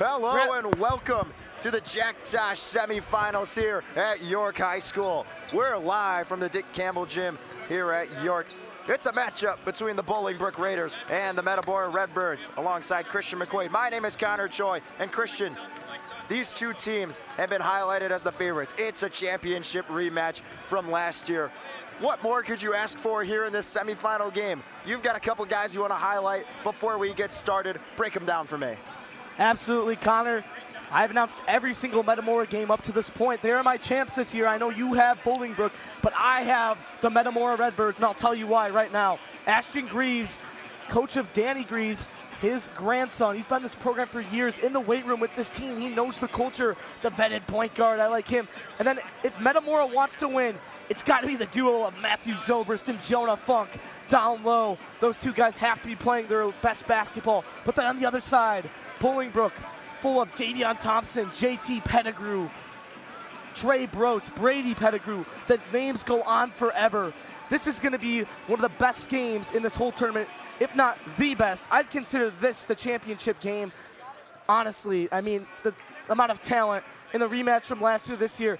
Hello and welcome to the Jack Tosh semifinals here at York High School. We're live from the Dick Campbell Gym here at York. It's a matchup between the Bolingbrook Raiders and the Metamora Redbirds alongside Christian McQuade. My name is Choi, and Christian, these two teams have been highlighted as the favorites. It's a championship rematch from last year. What more could you ask for here in this semifinal game? You've got a couple guys you want to highlight before we get started. Break them down for me. Absolutely, Connor. I've announced every single Metamora game up to this point. They are my champs this year. I know you have Bolingbrook, but I have the Metamora Redbirds, and I'll tell you why right now. Ashton Greaves, coach of Danny Greaves, his grandson. He's been in this program for years in the weight room with this team. He knows the culture, the vetted point guard. I like him. And then if Metamora wants to win, it's got to be the duo of Matthew Zobrist and Jonah Funk down low. Those two guys have to be playing their best basketball. But then on the other side, Bolingbrook, full of Davion Thompson, JT Pettigrew, Trey Broats, Brady Pettigrew. The names go on forever. This is going to be one of the best games in this whole tournament, if not the best. I'd consider this the championship game. Honestly, I mean, the amount of talent in the rematch from last year, this year.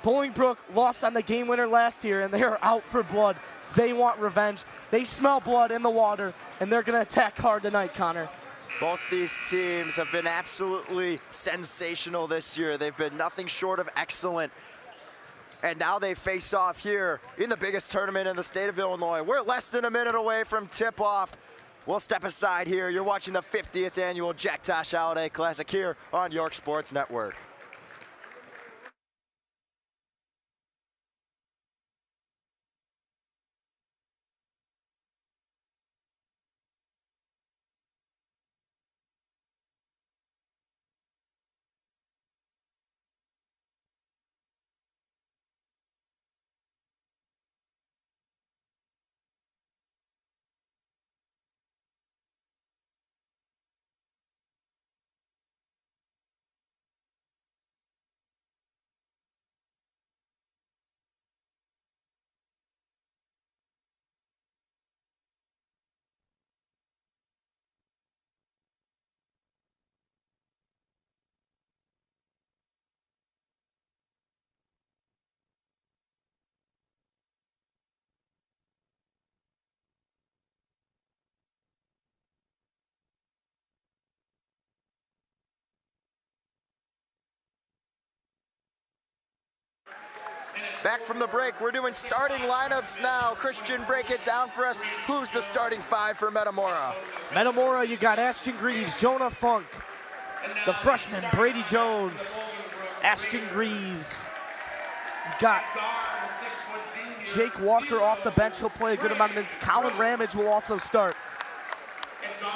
Bolingbrook lost on the game winner last year, and they are out for blood. They want revenge. They smell blood in the water, and they're going to attack hard tonight, Connor. Both these teams have been absolutely sensational this year. They've been nothing short of excellent. And now they face off here in the biggest tournament in the state of Illinois. We're less than a minute away from tip-off. We'll step aside here. You're watching the 50th annual Jack Tosh Holiday Classic here on York Sports Network. Back from the break, we're doing starting lineups now. Christian, break it down for us. Who's the starting five for Metamora? Metamora, you got Ashton Greaves, Jonah Funk, the freshman Brady Jones, Ashton Greaves. You got Jake Walker off the bench. He'll play a good amount of minutes. Colin Ramage will also start.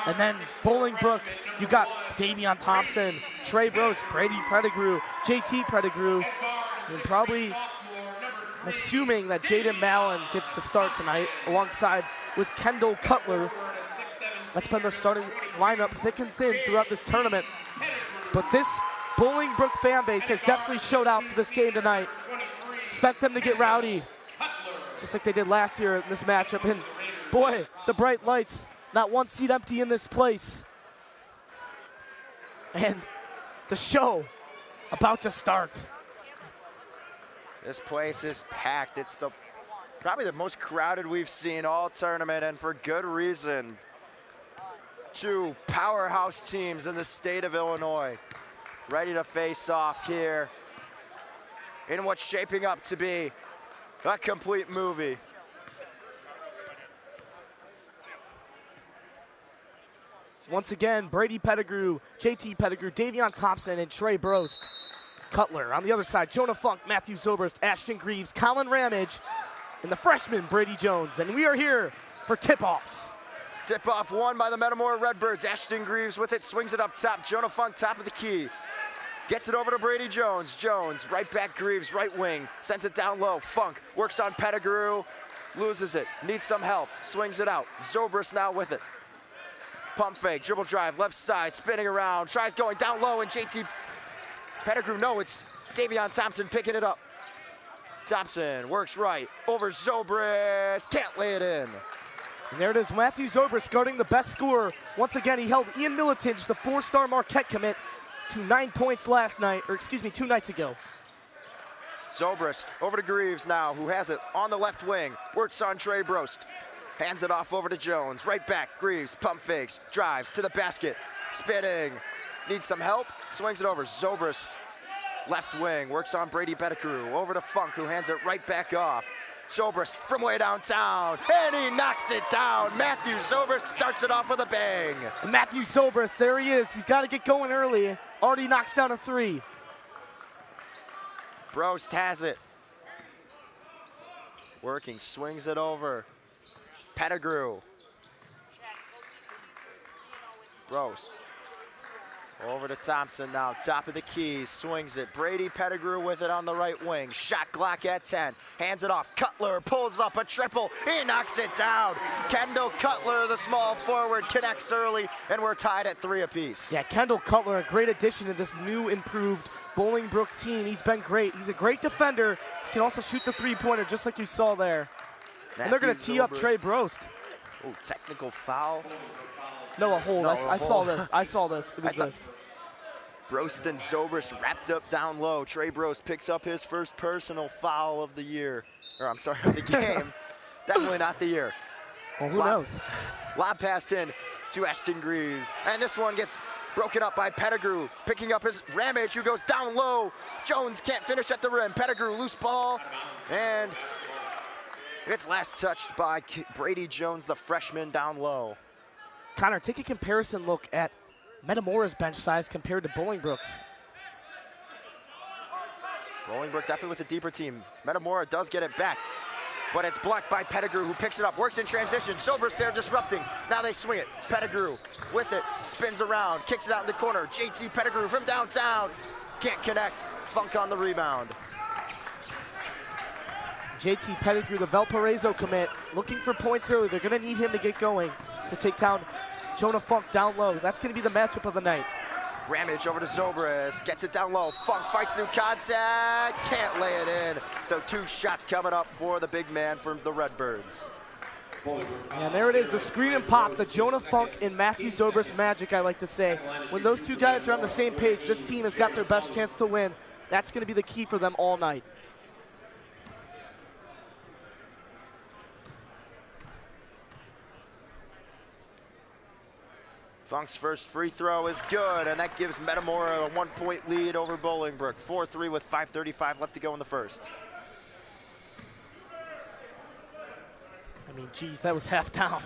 And then Bolingbrook, you got Davion Thompson, Trey Broats, Brady Pettigrew, JT Pettigrew, and probably assuming that Jaden Mallon gets the start tonight alongside with Kendall Cutler. That's been their starting lineup, thick and thin throughout this tournament. But this Bolingbrook fan base has definitely showed out for this game tonight. Expect them to get rowdy, just like they did last year in this matchup. And boy, the bright lights, not one seat empty in this place. And the show about to start. This place is packed. It's probably the most crowded we've seen all tournament, and for good reason. Two powerhouse teams in the state of Illinois ready to face off here in what's shaping up to be a complete movie. Once again, Brady Pettigrew, JT Pettigrew, Davion Thompson, and Trey Broast. Cutler on the other side, Jonah Funk, Matthew Zobrist, Ashton Greaves, Colin Ramage, and the freshman Brady Jones. And we are here for tip-off. Tip-off won by the Metamora Redbirds. Ashton Greaves with it, swings it up top. Jonah Funk, top of the key. Gets it over to Brady Jones. Jones, right back Greaves, right wing. Sends it down low. Funk works on Pettigrew. Loses it. Needs some help. Swings it out. Zobrist now with it. Pump fake, dribble drive, left side, spinning around. Tries going down low, and JT Pettigrew, no, it's Davion Thompson picking it up. Thompson works right over Zobrist, can't lay it in. And there it is, Matthew Zobrist guarding the best scorer. Once again, he held Ian Militinge, the four-star Marquette commit, to 9 points last night, or excuse me, 2 nights ago. Zobrist over to Greaves now, who has it on the left wing. Works on Trey Brost. Hands it off over to Jones. Right back, Greaves, pump fakes, drives to the basket. Spinning, needs some help, swings it over. Zobrist, left wing, works on Brady Pettigrew. Over to Funk, who hands it right back off. Zobrist from way downtown, and he knocks it down. Matthew Zobrist starts it off with a bang. Matthew Zobrist, there he is. He's got to get going early. Already knocks down a 3. Brost has it. Working, swings it over. Pettigrew. Brost. Over to Thompson now, top of the key, swings it. Brady Pettigrew with it on the right wing. Shot clock at 10, hands it off. Cutler pulls up a triple, he knocks it down. Kendall Cutler, the small forward, connects early, and we're tied at 3 apiece. Yeah, Kendall Cutler, a great addition to this new improved Bolingbrook team. He's been great. He's a great defender. He can also shoot the 3-pointer, just like you saw there. And they're going to tee up Trey Brost. Oh, technical foul. No, a hold. No, I saw this. I saw this. It was this. Brost and Zobrist wrapped up down low. Trey Brost picks up his first personal foul of the year. Or I'm sorry, of the game. Definitely not the year. Well, who knows? Lob passed in to Ashton Greaves. And this one gets broken up by Pettigrew. Picking up his Ramage, who goes down low. Jones can't finish at the rim. Pettigrew, loose ball. And it's last touched by Brady Jones, the freshman, down low. Connor, take a comparison look at Metamora's bench size compared to Bolingbrook's. Bolingbrook definitely with a deeper team. Metamora does get it back, but it's blocked by Pettigrew, who picks it up, works in transition. Zobrist there disrupting. Now they swing it. Pettigrew with it, spins around, kicks it out in the corner. JT Pettigrew from downtown, can't connect. Funk on the rebound. JT Pettigrew, the Valparaiso commit, looking for points early. They're going to need him to get going to take down Jonah Funk down low. That's going to be the matchup of the night. Ramage over to Zobrist, gets it down low. Funk fights through contact, can't lay it in. So 2 shots coming up for the big man from the Redbirds. And there it is, the screen and pop, the Jonah Funk and Matthew Zobrist magic, I like to say. When those 2 guys are on the same page, this team has got their best chance to win. That's going to be the key for them all night. Funk's first free throw is good, and that gives Metamora a 1-point lead over Bolingbrook. 4-3 with 5:35 left to go in the first. I mean, geez, that was half down.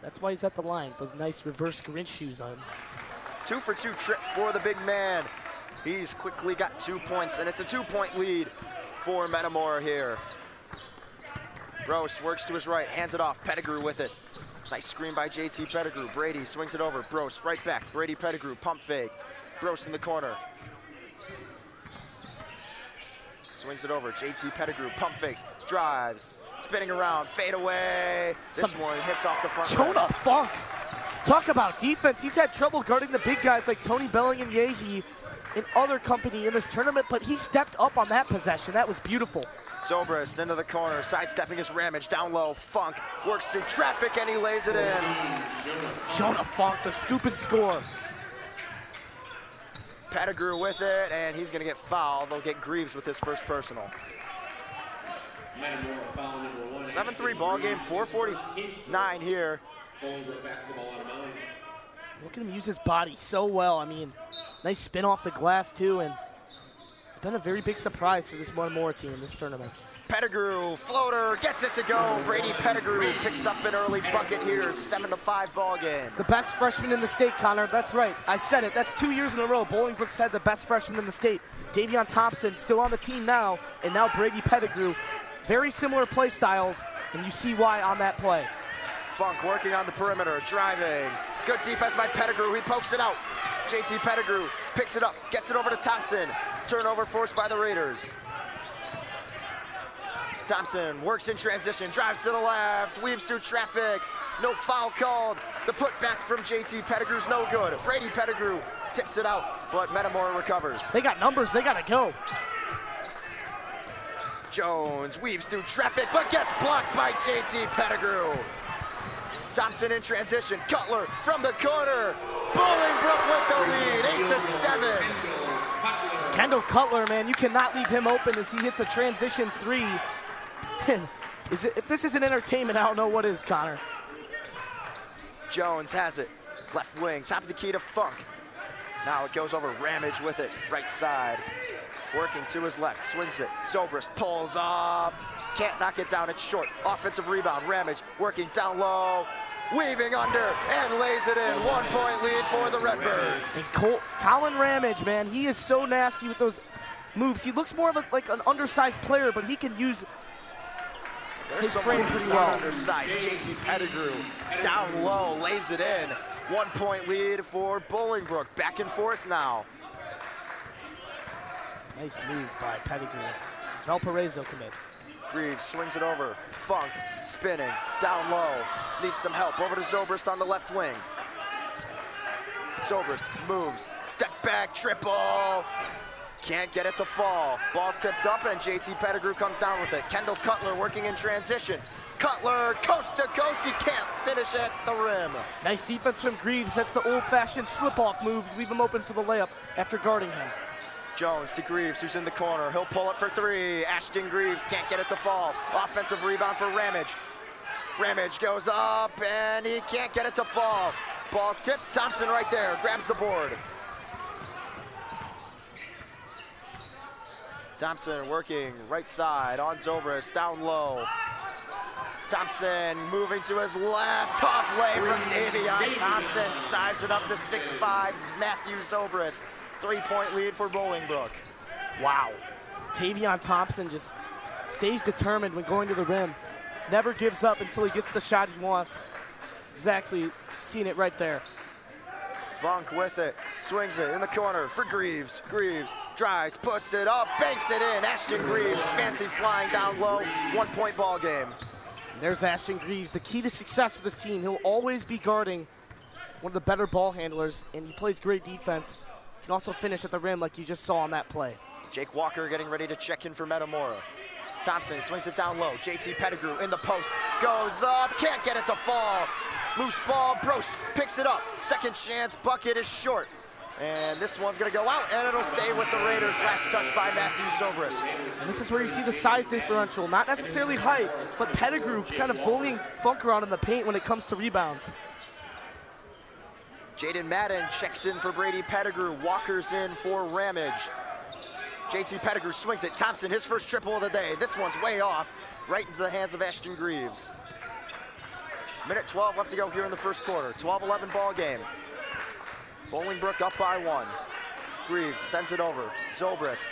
That's why he's at the line, those nice reverse Grinch shoes on. 2-for-2 trip for the big man. He's quickly got 2 points, and it's a 2-point lead for Metamora here. Brost works to his right, hands it off, Pettigrew with it. Nice screen by JT Pettigrew. Brady swings it over. Brost right back. Brady Pettigrew, pump fake. Brost in the corner. Swings it over. JT Pettigrew, pump fakes, drives, spinning around, fade away. This one hits off the front. Jonah Funk. Talk about defense. He's had trouble guarding the big guys like Tony Belling and Yehi and other company in this tournament, but he stepped up on that possession. That was beautiful. Zobrist into the corner, sidestepping his Ramage, down low. Funk works through traffic and he lays it in. Jonah Funk, the scoop and score. Pettigrew with it, and he's gonna get fouled. They'll get Greaves with his first personal. 7-3 ball game, 4:49 here. Look at him use his body so well. I mean, nice spin off the glass too, and it's been a very big surprise for this Metamora team in this tournament. Pettigrew, floater, gets it to go. Brady Pettigrew picks up an early bucket here. 7-5 ball game. The best freshman in the state, Connor. That's right. I said it. That's 2 years in a row. Bolingbrook's had the best freshman in the state. Davion Thompson still on the team now, and now Brady Pettigrew. Very similar play styles, and you see why on that play. Funk working on the perimeter, driving. Good defense by Pettigrew. He pokes it out. JT Pettigrew picks it up, gets it over to Thompson. Turnover forced by the Raiders. Thompson works in transition, drives to the left, weaves through traffic. No foul called. The putback from JT Pettigrew's no good. Brady Pettigrew tips it out, but Metamora recovers. They got numbers, they gotta go. Jones weaves through traffic, but gets blocked by JT Pettigrew. Thompson in transition, Cutler from the corner. Bolingbrook with the lead, 8-7. Kendall Cutler, man, you cannot leave him open as he hits a transition three. If this isn't entertainment, I don't know what is, Connor. Jones has it. Left wing, top of the key to Funk. Now it goes over Ramage with it, right side. Working to his left, swings it. Zobrist pulls up. Can't knock it down, it's short. Offensive rebound, Ramage working down low. Weaving under and lays it in. 1 point lead for the Redbirds. And Colin Ramage, man, he is so nasty with those moves. He looks more of like an undersized player, but he can use his frame pretty well. Undersized. JT Pettigrew down low, lays it in. 1 point lead for Bolingbrook. Back and forth now. Nice move by Pettigrew. Valparaiso commit. Greaves swings it over. Funk spinning down low. Needs some help. Over to Zobrist on the left wing. Zobrist moves. Step back, triple. Can't get it to fall. Ball's tipped up and JT Pettigrew comes down with it. Kendall Cutler working in transition. Cutler coast to coast. He can't finish at the rim. Nice defense from Greaves. That's the old-fashioned slip-off move. Leave him open for the layup after guarding him. Jones to Greaves, who's in the corner. He'll pull it for three. Ashton Greaves can't get it to fall. Offensive rebound for Ramage. Ramage goes up, and he can't get it to fall. Ball's tipped. Thompson right there, grabs the board. Thompson working right side on Zobrist, down low. Thompson moving to his left. Tough lay from Davion Thompson. Sizing up the 6'5", Matthew Zobrist. 3 point lead for Bolingbrook. Wow. Tavion Thompson just stays determined when going to the rim. Never gives up until he gets the shot he wants. Exactly, seeing it right there. Funk with it, swings it in the corner for Greaves. Greaves drives, puts it up, banks it in. Ashton Greaves, fancy flying down low. 1 point ball game. And there's Ashton Greaves, the key to success for this team. He'll always be guarding one of the better ball handlers, and he plays great defense. Can also finish at the rim like you just saw on that play. Jake Walker getting ready to check in for Metamora. Thompson swings it down low. JT Pettigrew in the post. Goes up, can't get it to fall. Loose ball, Brost picks it up. Second chance, bucket is short. And this one's gonna go out, and it'll stay with the Raiders. Last touch by Matthew Zobrist. And this is where you see the size differential. Not necessarily height, but Pettigrew kind of bullying Funk around in the paint when it comes to rebounds. Jaden Madden checks in for Brady Pettigrew. Walker's in for Ramage. JT Pettigrew swings it. Thompson, his first triple of the day. This one's way off, right into the hands of Ashton Greaves. Minute 12 left to go here in the first quarter. 12-11 ball game. Bolingbrook up by 1. Greaves sends it over. Zobrist.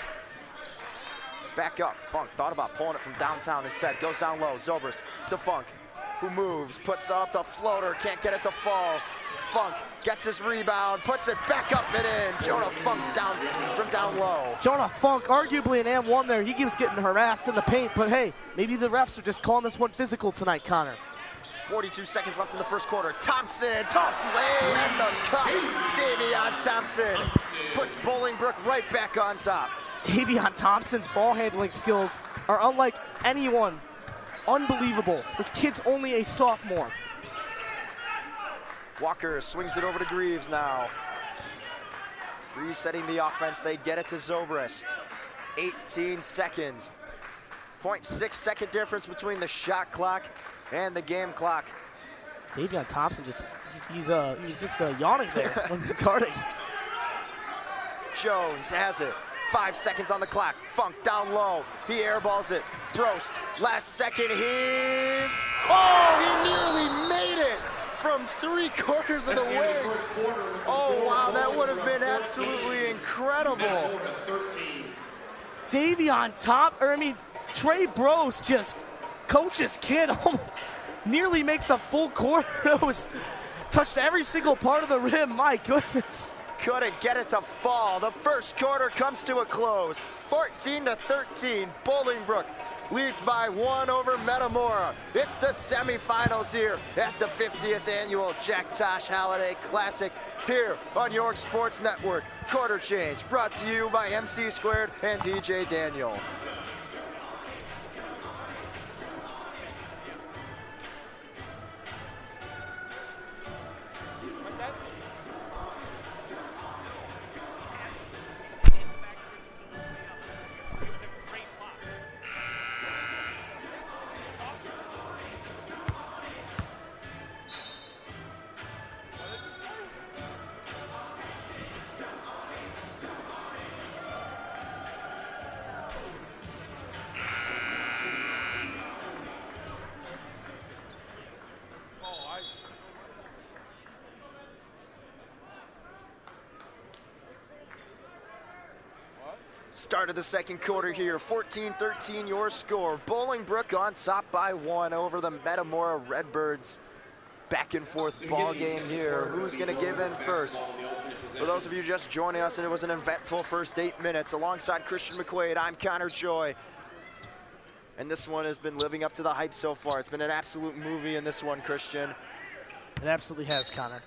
Back up. Funk thought about pulling it from downtown instead. Goes down low. Zobrist to Funk, who moves, puts up the floater, can't get it to fall. Funk gets his rebound, puts it back up and in. Jonah Funk down from down low. Jonah Funk, arguably an M1 there. He keeps getting harassed in the paint, but hey, maybe the refs are just calling this one physical tonight, Connor. 42 seconds left in the first quarter. Thompson, tough lay and the cut. Davion Thompson puts Bolingbrook right back on top. Davion Thompson's ball handling skills are unlike anyone. Unbelievable. This kid's only a sophomore. Walker swings it over to Greaves now. Resetting the offense, they get it to Zobrist. 18 seconds. 0.6 second difference between the shot clock and the game clock. Davion Thompson he's just yawning there when guarding. Jones has it. 5 seconds on the clock. Funk down low. He airballs it. Brost, last second heave. Oh, he nearly made it from 3/4 of the way. Oh, wow, that would have been absolutely incredible. Trey Brost just coach's kid nearly makes a full quarter. It was touched every single part of the rim. My goodness. Couldn't get it to fall. The first quarter comes to a close. 14-13, Bolingbrook leads by 1 over Metamora. It's the semifinals here at the 50th annual Jack Tosh Holiday Classic here on York Sports Network. Quarter change brought to you by MC Squared and DJ Daniel. Start of the second quarter here, 14-13 your score. Bolingbrook on top by 1 over the Metamora Redbirds. Back and forth ball game here. Who's gonna give in first? For those of you just joining us, and it was an eventful first 8 minutes. Alongside Christian McQuade, I'm Choi. And this one has been living up to the hype so far. It's been an absolute movie in this one, Christian. It absolutely has, Connor.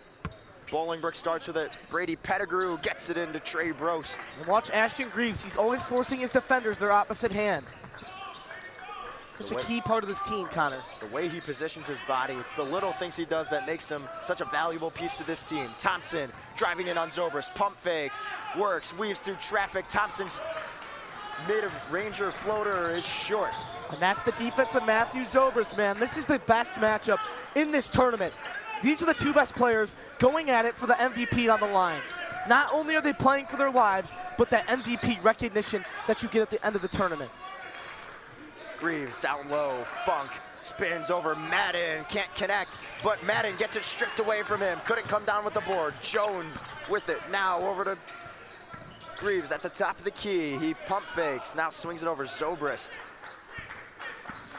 Bolingbrook starts with it. Brady Pettigrew gets it into Trey Brost. And watch Ashton Greaves. He's always forcing his defenders their opposite hand. Such a key part of this team, Connor. The way he positions his body, it's the little things he does that makes him such a valuable piece to this team. Thompson driving in on Zobrist, pump fakes, works, weaves through traffic. Thompson's mid-ranger floater is short. And that's the defense of Matthew Zobrist, man. This is the best matchup in this tournament. These are the two best players going at it for the MVP on the line. Not only are they playing for their lives, but that MVP recognition that you get at the end of the tournament. Greaves down low, Funk spins over Madden, can't connect, but Madden gets it stripped away from him. Couldn't come down with the board. Jones with it, now over to Greaves at the top of the key. He pump fakes, now swings it over Zobrist.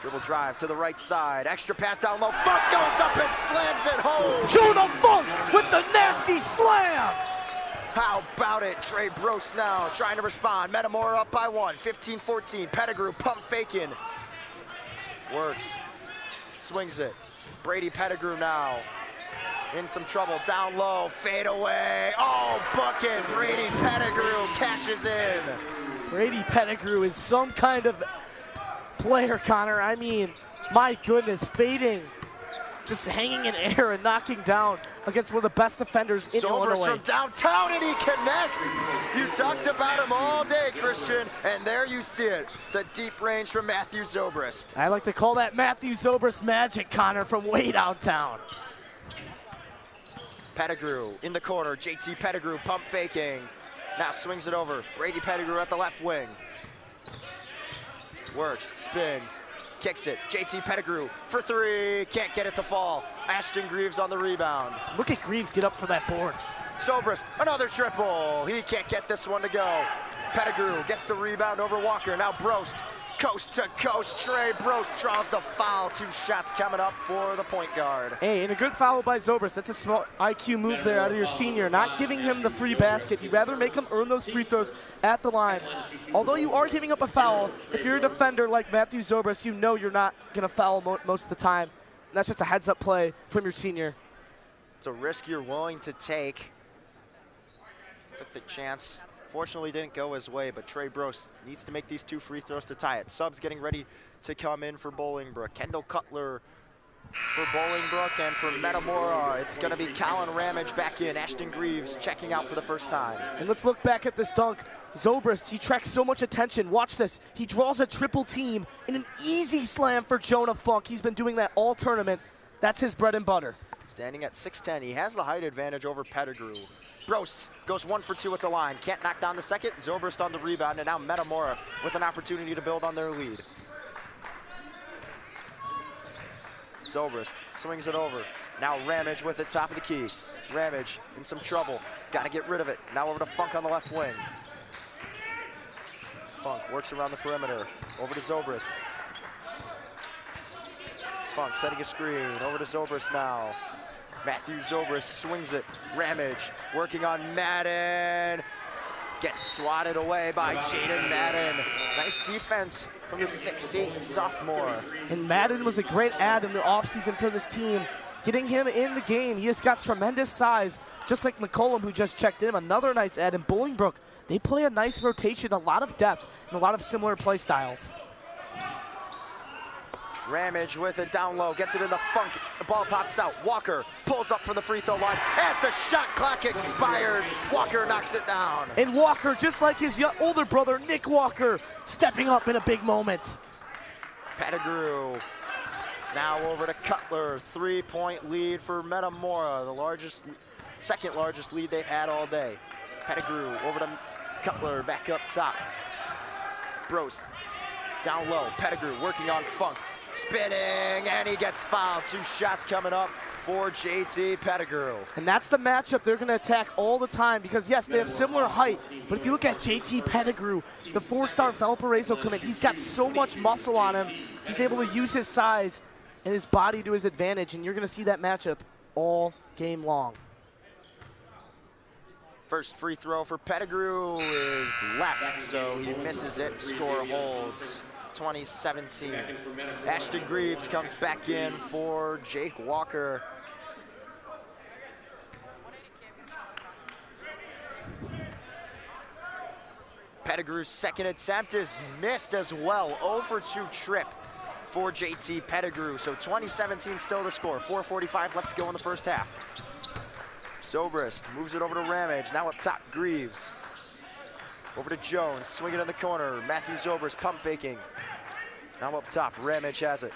Dribble drive to the right side, extra pass down low, Funk goes up and slams it home! Jonah Funk with the nasty slam! How about it? Trey Brost now trying to respond. Metamora up by 1, 15-14. Pettigrew pump faking. Works, swings it. Brady Pettigrew now in some trouble, down low, fade away. Oh, bucket, Brady Pettigrew cashes in. Brady Pettigrew is some kind of player, Connor. I mean, my goodness, fading, just hanging in air and knocking down against one of the best defenders in Illinois. Zobrist from downtown, and he connects. You talked about him all day, Christian, and there you see it. The deep range from Matthew Zobrist. I like to call that Matthew Zobrist magic, Connor, from way downtown. Pettigrew in the corner, JT Pettigrew pump faking. Now swings it over, Brady Pettigrew at the left wing. Works, spins, kicks it. JT Pettigrew for 3, can't get it to fall. Ashton Greaves on the rebound. Look at Greaves get up for that board. Zobrist, another triple. He can't get this one to go. Pettigrew gets the rebound over Walker. Now Brost, coast to coast. Trey Brost draws the foul. 2 shots coming up for the point guard. Hey, and a good foul by Zobrist. That's a smart IQ move there out of your senior. Not giving him the free basket. You'd rather make him earn those free throws at the line. Although you are giving up a foul, if you're a defender like Matthew Zobrist, you know you're not going to foul most of the time. And that's just a heads-up play from your senior. It's a risk you're willing to take. Took the chance. Fortunately didn't go his way, but Trey Brost needs to make these 2 free throws to tie it. Subs getting ready to come in for Bolingbrook. Kendall Cutler for Bolingbrook, and for Metamora, it's gonna be Colin Ramage back in. Ashton Greaves checking out for the first time. And let's look back at this dunk. Zobrist, he tracks so much attention. Watch this. He draws a triple team in an easy slam for Jonah Funk. He's been doing that all tournament. That's his bread and butter. Standing at 6'10", he has the height advantage over Pettigrew. Brost goes 1 for 2 at the line. Can't knock down the second. Zobrist on the rebound, and now Metamora with an opportunity to build on their lead. Zobrist swings it over. Now Ramage with it, top of the key. Ramage in some trouble. Got to get rid of it. Now over to Funk on the left wing. Funk works around the perimeter. Over to Zobrist. Funk setting a screen. Over to Zobrist now. Matthew Zobrist swings it. Ramage working on Madden. Gets swatted away by Jaden Madden. Nice defense from the 6'8" sophomore. And Madden was a great add in the offseason for this team. Getting him in the game, he has got tremendous size, just like McCollum, who just checked in. Another nice add in Bolingbrook. They play a nice rotation, a lot of depth, and a lot of similar play styles. Ramage with it down low, gets it in the Funk. The ball pops out. Walker pulls up for the free throw line. As the shot clock expires, Walker knocks it down. And Walker, just like his older brother, Nick Walker, stepping up in a big moment. Pettigrew now over to Cutler. 3-point lead for Metamora, the second largest lead they've had all day. Pettigrew over to Cutler, back up top. Brost down low. Pettigrew working on Funk. spinning, and he gets fouled. 2 shots coming up for JT Pettigrew. And that's the matchup they're going to attack all the time because, yes, they have similar height, but if you look at JT Pettigrew, the 4-star Valparaiso commit, he's got so much muscle on him. He's able to use his size and his body to his advantage, and you're going to see that matchup all game long. First free throw for Pettigrew is left, so he misses it. Score holds 2017. Ashton Greaves comes back in for Jake Walker. Pettigrew's second attempt is missed as well. 0 for 2 trip for JT Pettigrew. So 2017 still the score. 4:45 left to go in the first half. Zobrist moves it over to Ramage. Now up top, Greaves. Over to Jones, swinging in the corner. Matthew Zobrist pump faking. Now up top, Ramage has it.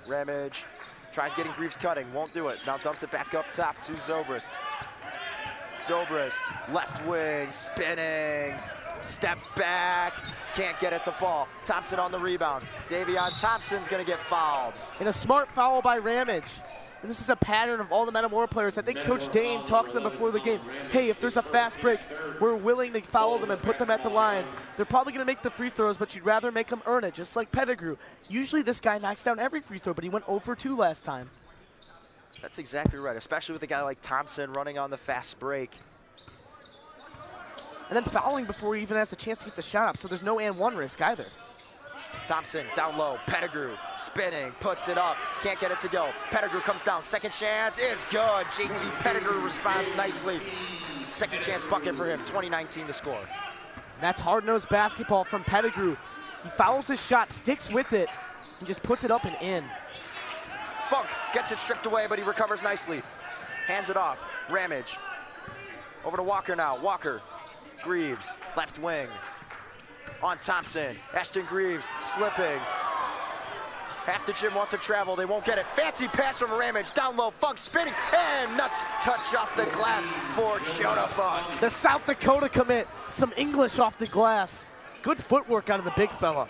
Ramage tries getting Greaves cutting, won't do it. Now dumps it back up top to Zobrist. Zobrist, left wing, spinning. Step back, can't get it to fall. Thompson on the rebound. Davion Thompson's gonna get fouled. And a smart foul by Ramage. And this is a pattern of all the Metamora players. I think Coach Dane talked to them before the game. Hey, if there's a fast break, we're willing to foul them and put them at the line. They're probably going to make the free throws, but you'd rather make them earn it, just like Pettigrew. Usually this guy knocks down every free throw, but he went 0 for 2 last time. That's exactly right, especially with a guy like Thompson running on the fast break. And then fouling before he even has a chance to get the shot up, so there's no and one risk either. Thompson down low, Pettigrew spinning, puts it up, can't get it to go. Pettigrew comes down, second chance is good. JT Pettigrew responds nicely. Second chance bucket for him, 2019 to score. And that's hard-nosed basketball from Pettigrew. He fouls his shot, sticks with it, and just puts it up and in. Funk gets it stripped away, but he recovers nicely. Hands it off, Ramage. Over to Walker now, Walker, Greaves, left wing. On Thompson, Ashton Greaves slipping. Half the gym wants to travel, they won't get it. Fancy pass from Ramage, down low, Funk spinning, and nuts touch off the glass for Jonah Funk. The South Dakota commit, some English off the glass. Good footwork out of the big fella.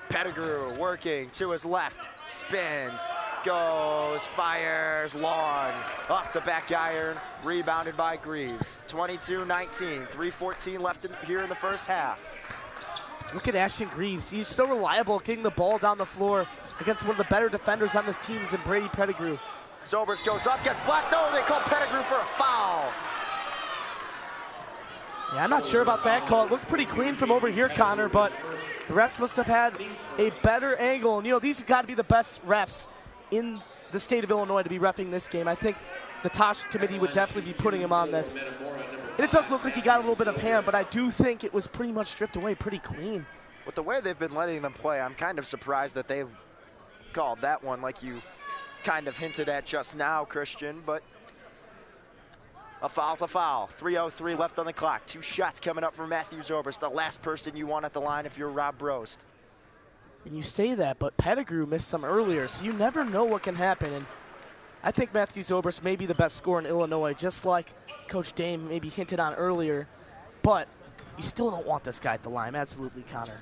Pettigrew working to his left, spins, goes, fires, long. Off the back iron, rebounded by Greaves. 22-19, 3:14 left here in the first half. Look at Ashton Greaves. He's so reliable getting the ball down the floor against one of the better defenders on this team than Brady Pettigrew. Zobrist goes up, gets blocked. No, they call Pettigrew for a foul. Yeah, I'm not sure about that call. It looked pretty clean from over here, Connor, but the refs must have had a better angle. And, you know, these have got to be the best refs in the state of Illinois to be reffing this game. I think the Tosh committee would definitely be putting him on this. And it does look like he got a little bit of hand, but I do think it was pretty much stripped away pretty clean. With the way they've been letting them play, I'm kind of surprised that they've called that one like you kind of hinted at just now, Christian, but a foul's a foul. 3:03 left on the clock. 2 shots coming up for Matthew Zobrist, the last person you want at the line if you're Rob Brost. And you say that, but Pettigrew missed some earlier, so you never know what can happen. And I think Matthew Zobrist may be the best scorer in Illinois, just like Coach Dame maybe hinted on earlier. But you still don't want this guy at the line. Absolutely, Connor.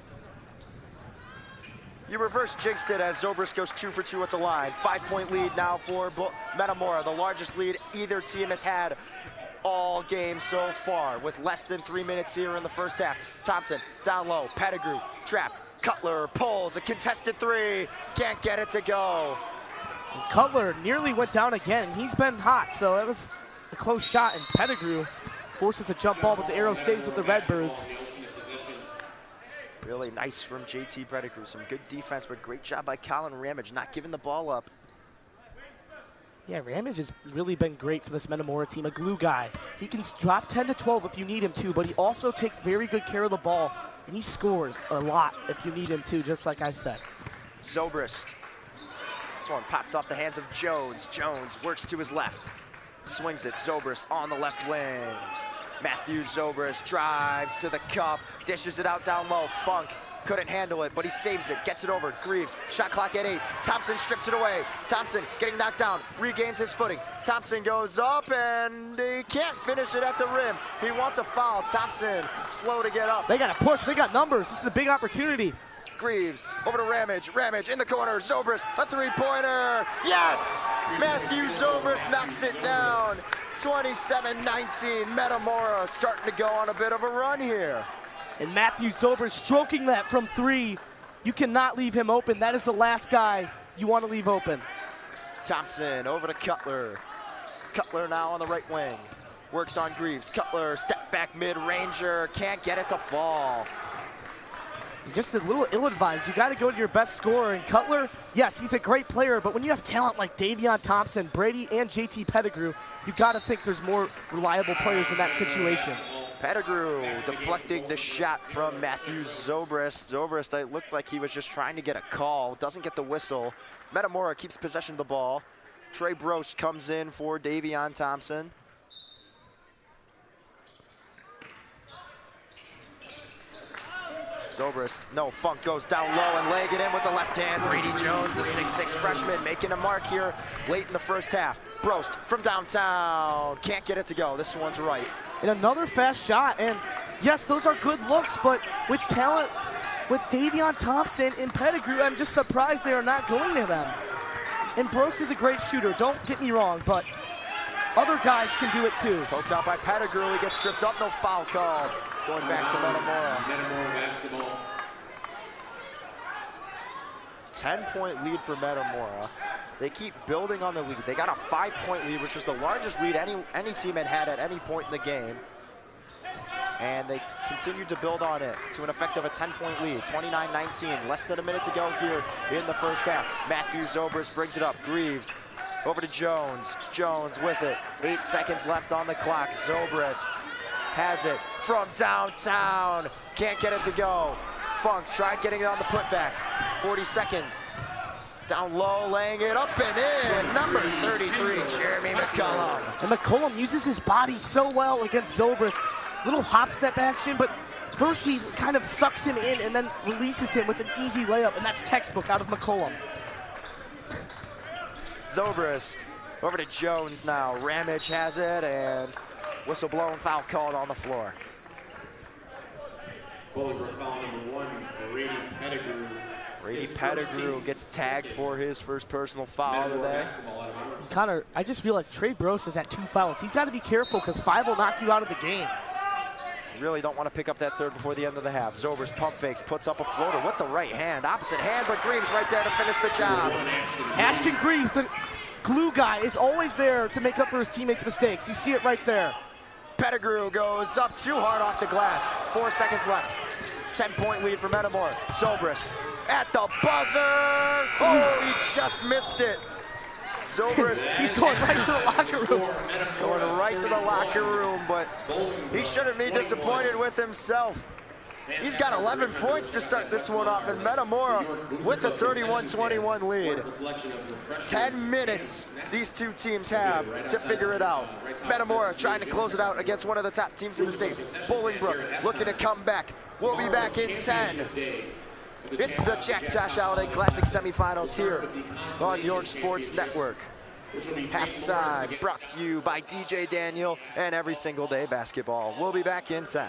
You reverse jinxed it as Zobrist goes 2 for 2 at the line. 5-point lead now for Metamora, the largest lead either team has had all game so far, with less than 3 minutes here in the first half. Thompson down low, Pettigrew trapped. Cutler pulls a contested 3, can't get it to go. And Cutler nearly went down again. He's been hot, so it was a close shot, and Pettigrew forces a jump ball, but the arrow stays with the Redbirds. Really nice from JT Pettigrew. Some good defense, but great job by Colin Ramage, not giving the ball up. Yeah, Ramage has really been great for this Metamora team, a glue guy. He can drop 10 to 12 if you need him to, but he also takes very good care of the ball, and he scores a lot if you need him to, just like I said. Zobrist. This one pops off the hands of Jones. Jones works to his left. Swings it, Zobrist on the left wing. Matthew Zobrist drives to the cup, dishes it out down low. Funk couldn't handle it, but he saves it, gets it over. Greaves, shot clock at 8. Thompson strips it away. Thompson getting knocked down, regains his footing. Thompson goes up, and he can't finish it at the rim. He wants a foul. Thompson slow to get up. They got to push. They got numbers. This is a big opportunity. Greaves over to Ramage. Ramage in the corner. Zobrist, a three-pointer. Yes! Matthew Zobrist knocks it down. 27-19. Metamora starting to go on a bit of a run here. And Matthew Zobrist stroking that from three. You cannot leave him open. That is the last guy you want to leave open. Thompson over to Cutler. Cutler now on the right wing. Works on Greaves. Cutler, step back mid-ranger. Can't get it to fall. Just a little ill-advised. You got to go to your best scorer. And Cutler, yes, he's a great player, but when you have talent like Davion Thompson, Brady, and JT Pettigrew, you got to think there's more reliable players in that situation. Pettigrew deflecting the shot from Matthew Zobrist. Zobrist, it looked like he was just trying to get a call. Doesn't get the whistle. Metamora keeps possession of the ball. Trey Brost comes in for Davion Thompson. Zobrist, no, Funk goes down low and laying it in with the left hand. Brady Jones, the 6'6 freshman, making a mark here late in the first half. Brost from downtown, can't get it to go. This one's right. And another fast shot, and yes, those are good looks, but with talent, with Davion Thompson and Pettigrew, I'm just surprised they are not going to them. And Brost is a great shooter, don't get me wrong, but other guys can do it too. Poked out by Pettigrew, he gets tripped up, no foul called. It's going back to Metamora. Metamora basketball. 10-point lead for Metamora. They keep building on the lead. They got a 5-point lead, which is the largest lead any team had at any point in the game. And they continue to build on it to an effective a 10-point lead, 29-19. Less than a minute to go here in the first half. Matthew Zobrist brings it up. Greaves over to Jones. Jones with it. 8 seconds left on the clock. Zobrist has it from downtown. Can't get it to go. Funk tried getting it on the putback. 40 seconds. Down low, laying it up and in. Number 33, Jeremy McCullum. And McCullum uses his body so well against Zobrist. Little hop step action, but first he kind of sucks him in and then releases him with an easy layup, and that's textbook out of McCullum. Zobrist over to Jones now. Ramage has it, and whistle blown, foul called on the floor. Bolingbrook foul number 1, Brady Pettigrew. Brady Pettigrew gets tagged for his first personal foul of the day. Connor, I just realized Trey Brost is at 2 fouls. He's got to be careful because 5 will knock you out of the game. You really don't want to pick up that third before the end of the half. Zobrist pump fakes, puts up a floater with the right hand. Opposite hand, but Greaves right there to finish the job. Ashton Greaves, the glue guy, is always there to make up for his teammates' mistakes. You see it right there. Pettigrew goes up too hard off the glass. 4 seconds left. 10-point lead for Metamora. Zobrist at the buzzer. Oh, he just missed it. Zobrist. He's going right to the locker room. Going right to the locker room, but he shouldn't be disappointed with himself. He's got 11 points to start this one off, and Metamora with a 31-21 lead. 10 minutes these two teams have to figure it out. Metamora trying to close it out against one of the top teams in the state. Bolingbrook looking to come back. We'll be back in 10. It's the Jack Tosh Holiday Classic semifinals here on York Sports Network. Halftime brought to you by DJ Daniel and Every Single Day Basketball. We'll be back in 10.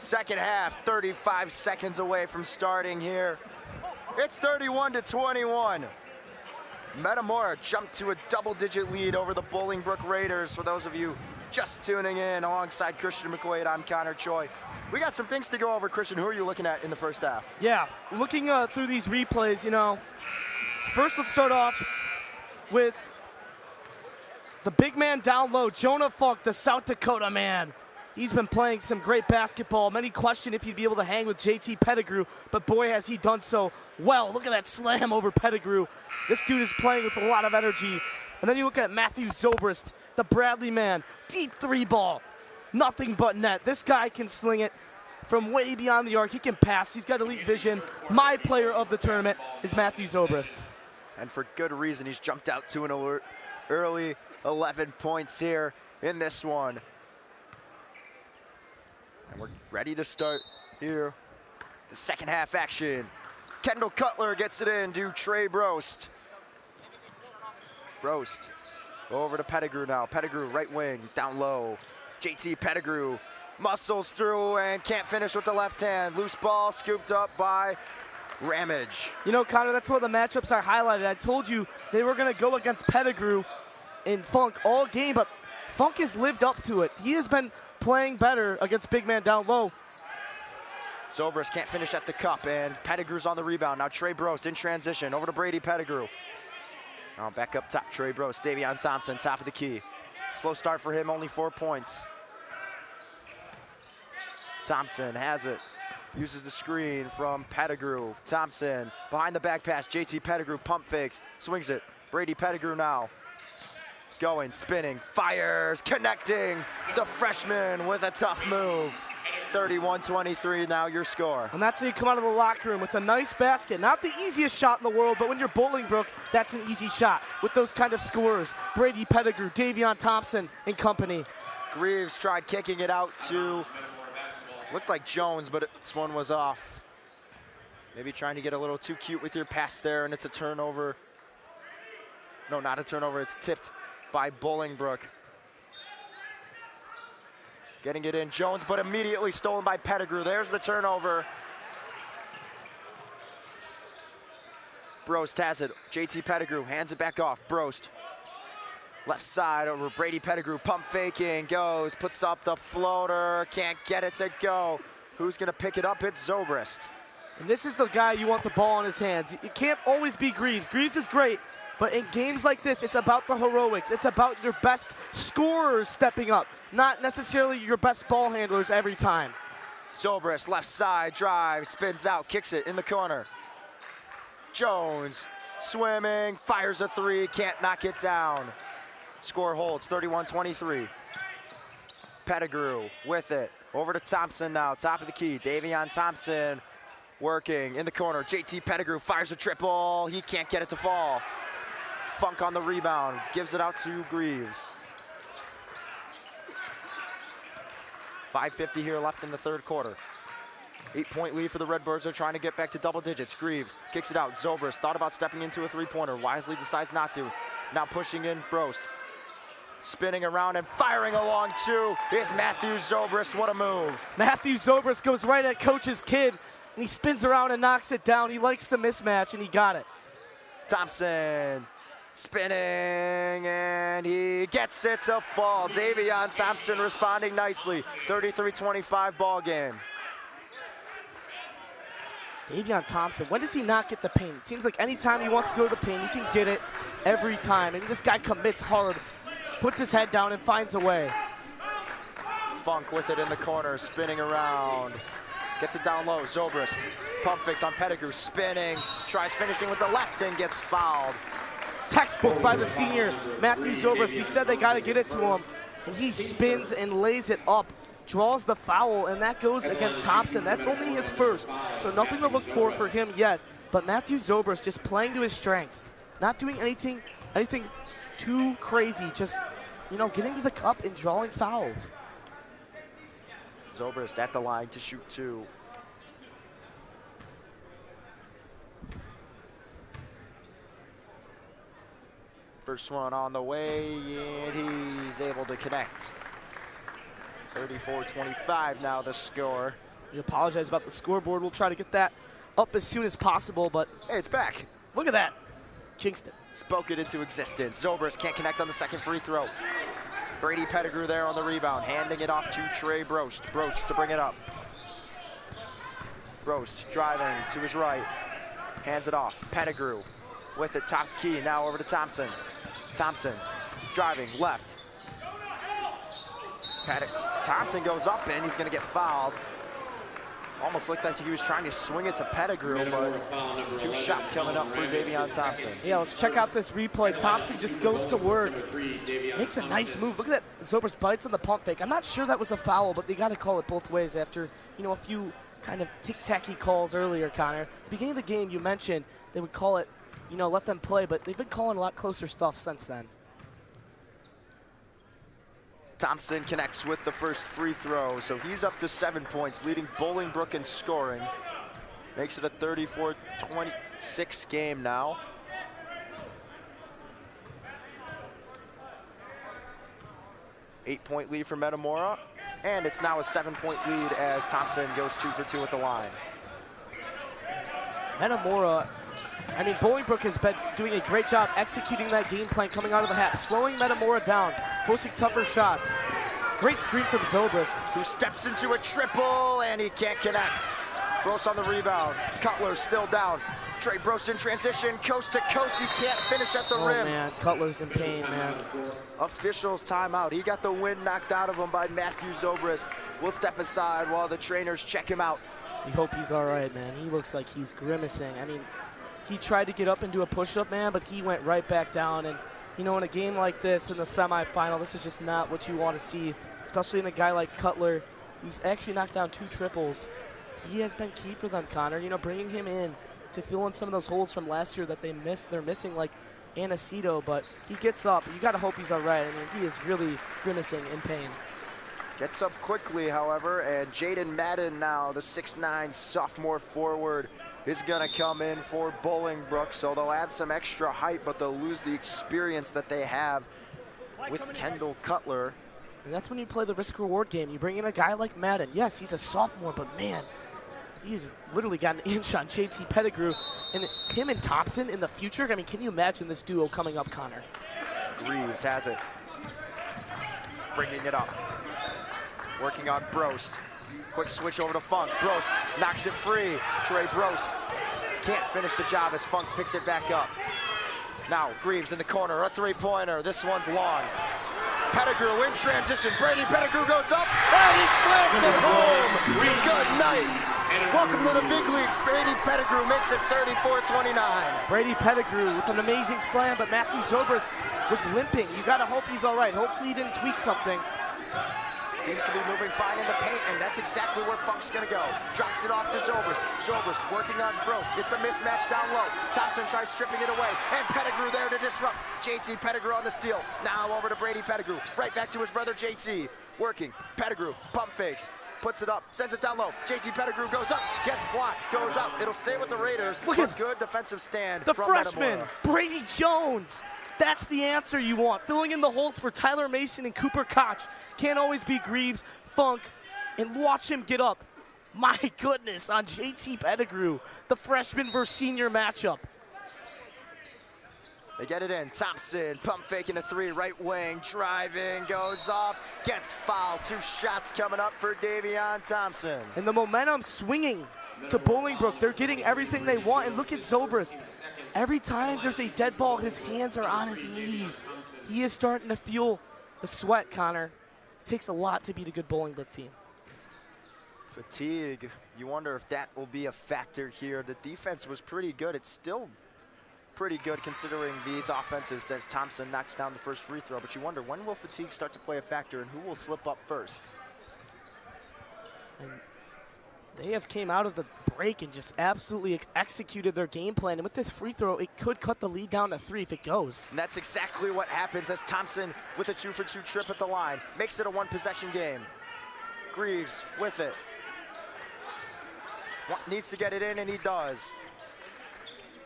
Second half, 35 seconds away from starting here. It's 31-21. Metamora jumped to a double-digit lead over the Bolingbrook Raiders. For those of you just tuning in, alongside Christian McQuade, I'm Connor Choi. We got some things to go over. Christian, who are you looking at in the first half? Yeah, looking through these replays, first let's start off with the big man down low, Jonah Funk, the South Dakota man. He's been playing some great basketball. Many question if he'd be able to hang with JT Pettigrew, but boy, has he done so well. Look at that slam over Pettigrew. This dude is playing with a lot of energy. And then you look at Matthew Zobrist, the Bradley man, deep three ball, nothing but net. This guy can sling it from way beyond the arc. He can pass. He's got elite vision. My player of the tournament is Matthew Zobrist. And for good reason, he's jumped out to an early 11 points here in this one. And we're ready to start here. The second half action. Kendall Cutler gets it in to Trey Brost. Brost over to Pettigrew now. Pettigrew right wing, down low. JT Pettigrew muscles through and can't finish with the left hand. Loose ball scooped up by Ramage. Connor, that's one of the matchups I highlighted. I told you they were going to go against Pettigrew and Funk all game, but Funk has lived up to it. He has been playing better against big man down low. Zobrist can't finish at the cup, and Pettigrew's on the rebound. Now Trey Brost in transition, over to Brady Pettigrew. Now back up top, Trey Brost, Davion Thompson, top of the key. Slow start for him, only 4 points. Thompson has it, uses the screen from Pettigrew. Thompson, behind the back pass, JT Pettigrew, pump fakes, swings it. Brady Pettigrew now. Going, spinning, fires, connecting. The freshman with a tough move. 31-23 now your score. And that's how you come out of the locker room with a nice basket. Not the easiest shot in the world, but when you're Bolingbrook, that's an easy shot with those kind of scores. Brady Pettigrew, Davion Thompson and company. Greaves tried kicking it out to, looked like Jones, but this one was off. Maybe trying to get a little too cute with your pass there, and it's a turnover. No, not a turnover, it's tipped by Bolingbrook. Getting it in, Jones, but immediately stolen by Pettigrew. There's the turnover. Brost has it. JT Pettigrew hands it back off. Brost. Left side over Brady Pettigrew. Pump faking, goes, puts up the floater. Can't get it to go. Who's gonna pick it up? It's Zobrist. And this is the guy you want the ball in his hands. It can't always be Greaves. Greaves is great, but in games like this, it's about the heroics. It's about your best scorers stepping up, not necessarily your best ball handlers every time. Zobrist, left side, drive, spins out, kicks it in the corner. Jones, swimming, fires a three, can't knock it down. Score holds, 31-23. Pettigrew with it, over to Thompson now, top of the key. Davion Thompson working in the corner. JT Pettigrew fires a triple, he can't get it to fall. Funk on the rebound, gives it out to Greaves. 5:50 here left in the third quarter. 8-point lead for the Redbirds. They're trying to get back to double digits. Greaves kicks it out. Zobrist thought about stepping into a three-pointer. Wisely decides not to. Now pushing in Brost. Spinning around and firing along too is Matthew Zobrist. What a move. Matthew Zobrist goes right at Coach's kid, and he spins around and knocks it down. He likes the mismatch, and he got it. Thompson spinning, and he gets it to fall. Davion Thompson responding nicely. 33-25 ball game. Davion Thompson, when does he not get the paint? It seems like anytime he wants to go to the paint, he can get it every time. And this guy commits hard, puts his head down and finds a way. Funk with it in the corner, spinning around. Gets it down low, Zobrist. Pump fakes on Pettigrew, spinning. Tries finishing with the left and gets fouled. Textbook by the senior, Matthew Zobrist. We said they got to get it to him. And he spins and lays it up. Draws the foul, and that goes against Thompson. That's only his first, so nothing to look for him yet. But Matthew Zobrist just playing to his strengths, not doing anything too crazy, just getting to the cup and drawing fouls. Zobrist at the line to shoot two. First one on the way, and he's able to connect. 34-25 now the score. We apologize about the scoreboard. We'll try to get that up as soon as possible, but Hey, it's back. look at that. Jinxed it. Spoke it into existence. Zobrist can't connect on the second free throw. Brady Pettigrew there on the rebound, handing it off to Trey Brost. Brost to bring it up. Brost driving to his right, hands it off. Pettigrew with it, top key, now over to Thompson. Thompson driving left. Thompson goes up and he's gonna get fouled. Almost looked like he was trying to swing it to Pettigrew, but 2 shots coming up for Davion Thompson. Yeah, let's check out this replay. Thompson just goes to work, makes a nice move. Look at that, Zobrist bites on the pump fake. I'm not sure that was a foul, but they got to call it both ways after, you know, a few kind of tic-tacky calls earlier, Connor. At the beginning of the game, you mentioned they would call it, you know, let them play, but they've been calling a lot closer stuff since then. Thompson connects with the first free throw, so he's up to 7 points, leading Bolingbrook in scoring. Makes it a 34-26 game now. Eight-point lead for Metamora, and it's now a 7-point lead as Thompson goes 2 for 2 at the line. Metamora, I mean, Bolingbrook has been doing a great job executing that game plan coming out of the half, slowing Metamora down, forcing tougher shots. Great screen from Zobrist, who steps into a triple, and he can't connect. Brost on the rebound. Cutler still down. Trey Brost in transition, coast to coast. He can't finish at the rim. Oh, man, Cutler's in pain, man. Officials timeout. He got the wind knocked out of him by Matthew Zobrist. We'll step aside while the trainers check him out. We hope he's all right, man. He looks like he's grimacing. I mean, he tried to get up and do a push-up, man, but he went right back down. And, you know, in a game like this, in the semifinal, this is just not what you want to see, especially in a guy like Cutler, who's actually knocked down 2 triples. He has been key for them, Connor. You know, bringing him in to fill in some of those holes from last year that they missed. They're missing, like Anaceto, but he gets up. You got to hope he's all right. I mean, he is really grimacing in pain. Gets up quickly, however, and Jaden Madden now, the 6'9" sophomore forward, is going to come in for Bolingbrook. So they'll add some extra height, but they'll lose the experience that they have with Kendall Cutler. And that's when you play the risk-reward game. You bring in a guy like Madden. Yes, he's a sophomore, but man, he's literally got an inch on JT Pettigrew. And him and Thompson in the future, I mean, can you imagine this duo coming up, Connor? Greaves has it. Bringing it up. Working on Brost. Quick switch over to Funk. Brost knocks it free. Trey Brost can't finish the job as Funk picks it back up. Now Greaves in the corner, a 3-pointer. This one's long. Pettigrew in transition. Brady Pettigrew goes up, and he slams it home. Good night. Welcome to the big leagues. Brady Pettigrew makes it 34-29. Brady Pettigrew with an amazing slam, but Matthew Zobrist was limping. You got to hope he's all right. Hopefully he didn't tweak something. Seems to be moving fine in the paint, and that's exactly where Funk's gonna go. Drops it off to Zobrist. Zobrist working on Brost. It's a mismatch down low. Thompson tries stripping it away, and Pettigrew there to disrupt. JT Pettigrew on the steal. Now over to Brady Pettigrew. Right back to his brother JT. Working. Pettigrew pump fakes. Puts it up, sends it down low. JT Pettigrew goes up, gets blocked, goes up. It'll stay with the Raiders. Look at good defensive stand the from freshman, Metamora. Brady Jones. That's the answer you want. Filling in the holes for Tyler Mason and Cooper Koch. Can't always be Greaves, Funk, and watch him get up. My goodness, on JT Pettigrew, the freshman versus senior matchup. They get it in. Thompson pump faking a 3, right wing, driving, goes up, gets fouled. 2 shots coming up for Davion Thompson. And the momentum swinging to Bolingbrook. They're getting everything they want. And look at Zobrist. Every time there's a dead ball, his hands are on his knees. He is starting to feel the sweat, Connor. It takes a lot to beat a good Bolingbrook team. Fatigue, you wonder if that will be a factor here. The defense was pretty good. It's still pretty good considering these offenses as Thompson knocks down the first free throw. But you wonder, when will fatigue start to play a factor and who will slip up first? And they have came out of the break and just absolutely executed their game plan. And with this free throw, it could cut the lead down to 3 if it goes. And that's exactly what happens as Thompson with a 2-for-2 trip at the line. Makes it a 1-possession game. Greaves with it. Needs to get it in, and he does.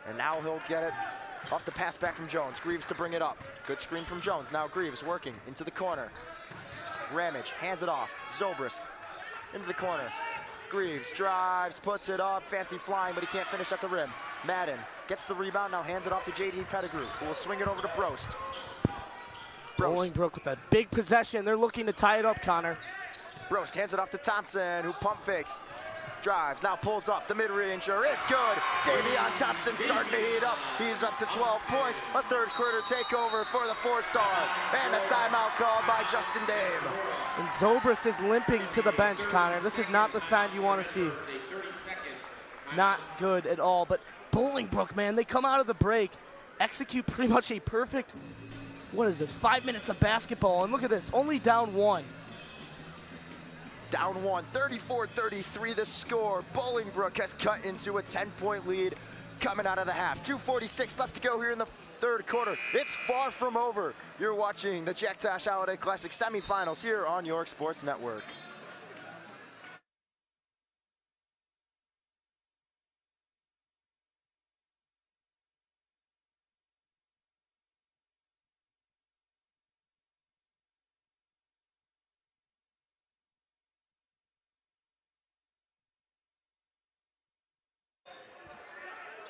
And now he'll get it off the pass back from Jones. Greaves to bring it up. Good screen from Jones. Now Greaves working into the corner. Ramage hands it off. Zobrist into the corner. Greaves drives, puts it up, fancy flying, but he can't finish at the rim. Madden gets the rebound, now hands it off to J.D. Pettigrew, who will swing it over to Brost. Bolingbrook with a big possession. They're looking to tie it up, Connor. Brost hands it off to Thompson, who pump fakes. Drives, now pulls up, the mid-ranger is good. Davion Thompson starting to heat up. He's up to 12 points. A third quarter takeover for the 4-star. And a timeout called by Justin Dame. And Zobrist is limping to the bench, Connor. This is not the sign you want to see. Not good at all. But Bolingbrook, man, they come out of the break, execute pretty much a perfect, what is this, 5 minutes of basketball. And look at this, only down one. Down one, 34-33 the score. Bolingbrook has cut into a 10-point lead coming out of the half. 2:46 left to go here in the third quarter. It's far from over. You're watching the Jack Tosh Holiday Classic semifinals here on York Sports Network.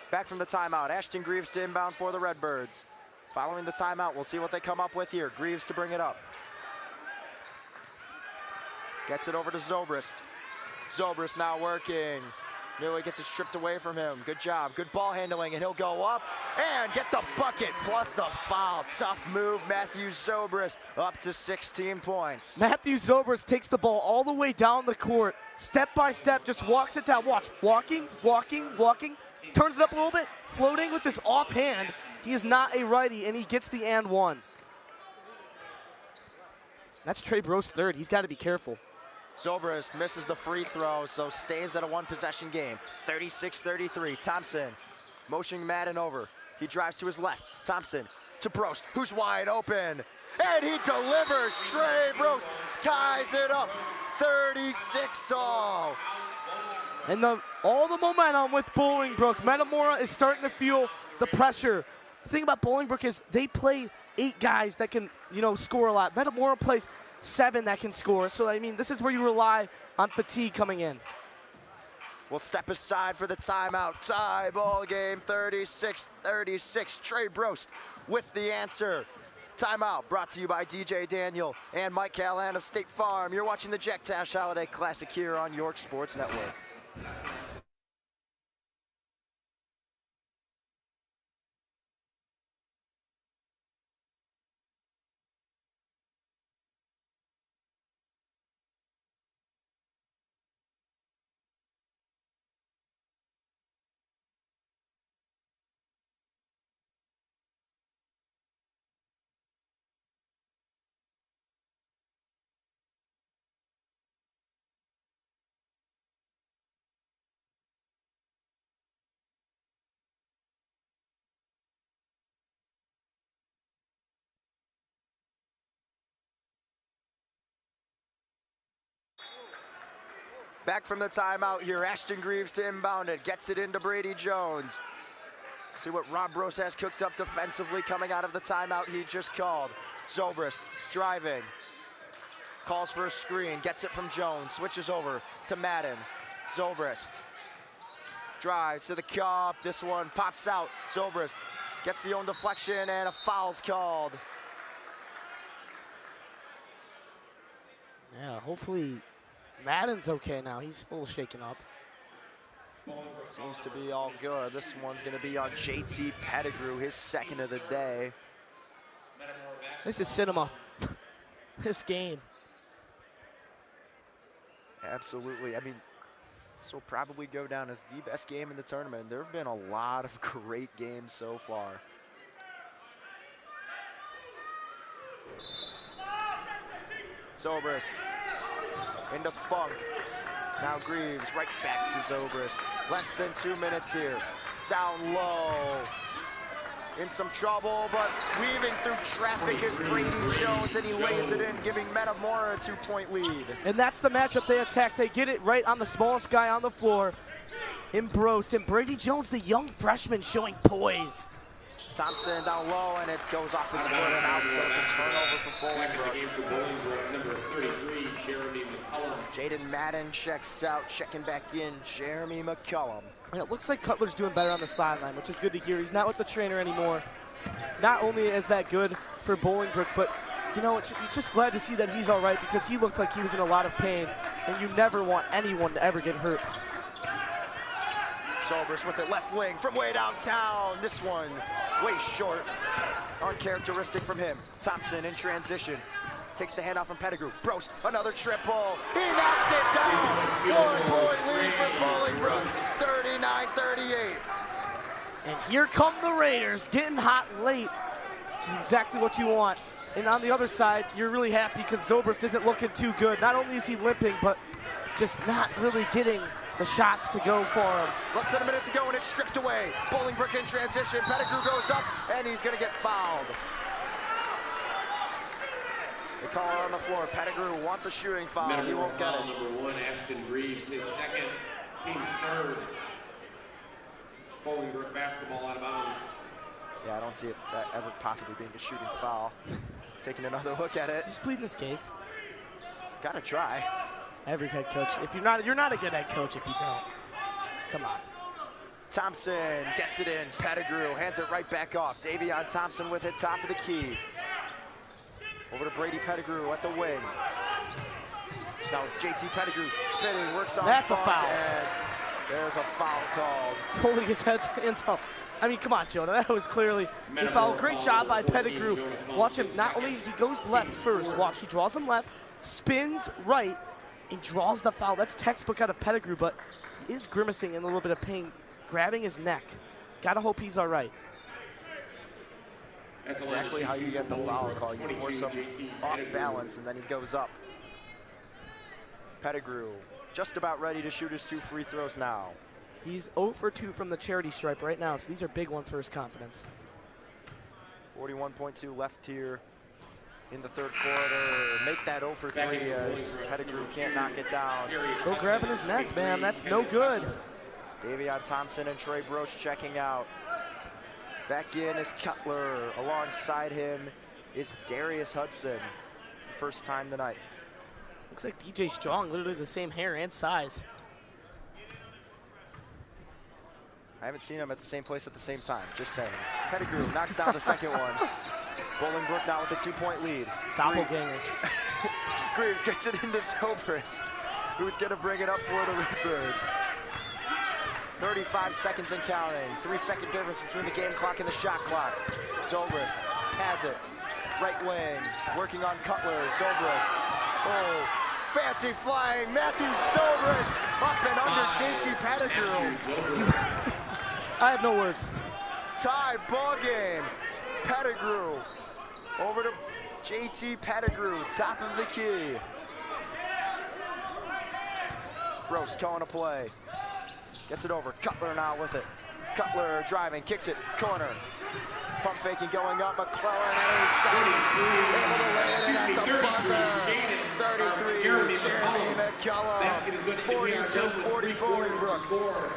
Back from the timeout, Ashton Greaves to inbound for the Redbirds. Following the timeout, we'll see what they come up with here. Greaves to bring it up. Gets it over to Zobrist. Zobrist now working. Nearly gets it stripped away from him. Good job, good ball handling, and he'll go up and get the bucket plus the foul. Tough move, Matthew Zobrist, up to 16 points. Matthew Zobrist takes the ball all the way down the court, step by step, just walks it down. Watch, walking, turns it up a little bit, floating with this offhand. He is not a righty, and he gets the and one. That's Trey Brost's third. He's got to be careful. Zobrist misses the free throw, so stays at a one-possession game. 36-33. Thompson motioning Madden over. He drives to his left. Thompson to Brost, who's wide open. And he delivers. Trey Brost ties it up. 36-all. And all the momentum with Bolingbrook. Metamora is starting to feel the pressure. The thing about Bolingbrook is they play 8 guys that can, score a lot. Metamora plays 7 that can score. So, I mean, this is where you rely on fatigue coming in. We'll step aside for the timeout. Tie ball game, 36-36. Trey Brost with the answer. Timeout brought to you by DJ Daniel and Mike Callahan of State Farm. You're watching the Jack Tosh Holiday Classic here on York Sports Network. Back from the timeout here, Ashton Greaves to inbound it, gets it into Brady Jones. See what Rob Brost has cooked up defensively coming out of the timeout he just called. Zobrist driving, calls for a screen, gets it from Jones, switches over to Madden. Zobrist drives to the cup, this one pops out. Zobrist gets the own deflection and a foul's called. Yeah, hopefully Madden's okay now. He's a little shaken up. Seems to be all good. This one's going to be on JT Pettigrew, his second of the day. This is cinema. This game. Absolutely. I mean, this will probably go down as the best game in the tournament. There have been a lot of great games so far. Zobrist into Funk. Now Greaves right back to Zobrist. Less than 2 minutes here. Down low. In some trouble, but weaving through traffic is Brady Jones, and he lays it in, giving Metamora a 2-point lead. And that's the matchup they attack. They get it right on the smallest guy on the floor, in Brost. And Brady Jones, the young freshman, showing poise. Thompson down low, and it goes off his foot and out, so it's a turnover for Back in the Bolingbrook. game for Bolingbrook, number 33, Jeremy McCullum. Jaden Madden checks out, checking back in, Jeremy McCullum. And it looks like Cutler's doing better on the sideline, which is good to hear. He's not with the trainer anymore. Not only is that good for Bolingbrook, but you know, it's just glad to see that he's all right because he looked like he was in a lot of pain, and you never want anyone to ever get hurt. Sobers with it, left wing from way downtown. This one way short. Uncharacteristic from him. Thompson in transition. Takes the handoff from Pettigrew. Bros, another triple. He knocks it down. 1-point lead for Bolingbrook. 39-38. And here come the Raiders, getting hot late, which is exactly what you want. And on the other side, you're really happy because Zobrist isn't looking too good. Not only is he limping, but just not really getting the shots to go for him. Less than a minute to go and it's stripped away. Bolingbrook in transition. Pettigrew goes up and he's going to get fouled. They call it on the floor. Pettigrew wants a shooting foul. He won't get it. Number 1, Ashton Reeves, his second, team's third. Bolingbrook basketball out of bounds. Yeah, I don't see it ever possibly being a shooting foul. Taking another look at it. He's pleading his case. Gotta try. Every head coach. If you're not a good head coach if you don't. Come on. Thompson gets it in. Pettigrew hands it right back off. Davion Thompson with it, top of the key. Over to Brady Pettigrew at the wing. Now JT Pettigrew spinning, works on. That's a Funk, foul. and there's a foul called. Holding his hands up. I mean, come on, Jonah. That was clearly a foul. Great job by Pettigrew. Watch him. Not only he goes left first. Watch, he draws him left, spins right, and draws the foul. That's textbook out of Pettigrew, but he is grimacing in a little bit of pain, grabbing his neck. Gotta hope he's all right. Exactly how you get the foul call. You force him off balance, and then he goes up. Pettigrew just about ready to shoot his 2 free throws now. He's 0 for 2 from the charity stripe right now, so these are big ones for his confidence. 41.2 left here in the third quarter. Make that 0 for 3 as Pettigrew can't knock it down. Still grabbing his neck, man. That's no good. Davion Thompson and Trey Broche checking out. Back in is Cutler. Alongside him is Darius Hudson. First time tonight. Looks like DJ Strong, literally the same hair and size. I haven't seen him at the same place at the same time, just saying. Pettigrew knocks down the second one. Bolingbrook now with a 2-point lead. Doppelganger. Greaves gets it into Zobrist, who's gonna bring it up for the Redbirds. 35 seconds and counting. 3-second difference between the game clock and the shot clock. Zobrist has it. Right wing, working on Cutler. Zobrist. Oh, fancy flying. Matthew Zobrist up and under JT Pettigrew. I have no words. Tie ball game. Pettigrew over to JT Pettigrew, top of the key. Gross calling a play. Gets it over. Cutler now with it. Cutler driving, kicks it, corner. Pump faking going up. McClellan, 8 seconds. Able to lay it in at the buzzer. 33, Jeremy McCullum. 42-40 Bolingbrook.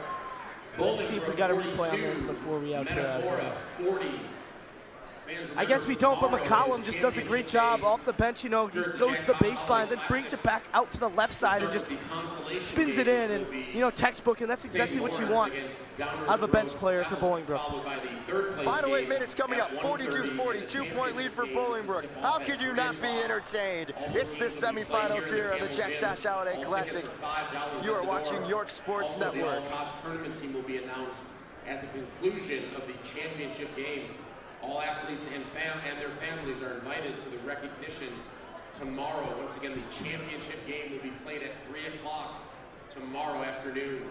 Let's see if we got a replay on this before we outro. Metamora, 40. I guess we don't, but McCollum just does a great job off the bench. You know, he goes to the baseline, then brings it back out to the left side and just spins it in. And, you know, textbook, and that's exactly what you want out of a bench player for Bolingbrook. Final 8 minutes coming up. 42-40, 2-point lead for Bolingbrook. How could you not be entertained? It's the semifinals here on the Jack Tosh Holiday Classic. You are watching York Sports Network. The Tosh tournament team will be announced at the conclusion of the championship game. All athletes and their families are invited to the recognition tomorrow. Once again, the championship game will be played at 3 o'clock tomorrow afternoon.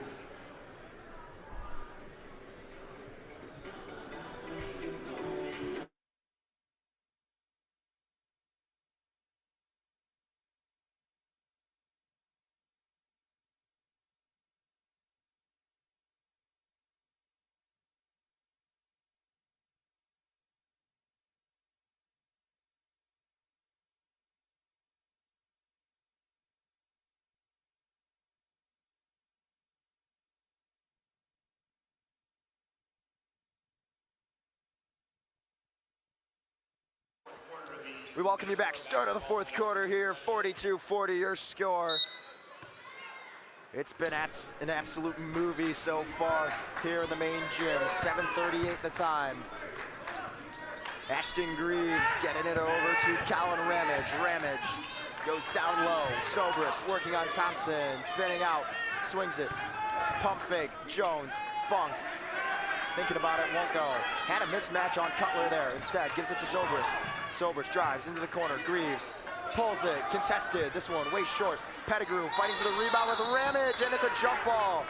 We welcome you back. Start of the fourth quarter here, 42-40 your score. It's been an absolute movie so far here in the main gym. 7:38 the time. Ashton Greaves getting it over to Colin Ramage. Ramage goes down low. Zobrist working on Thompson, spinning out, swings it. Pump fake, Jones, Funk. Thinking about it, won't go. Had a mismatch on Cutler there. Instead, gives it to Zobrist. Zobrist drives into the corner. Greaves pulls it, contested. This one way short. Pettigrew fighting for the rebound with Ramage, and it's a jump ball.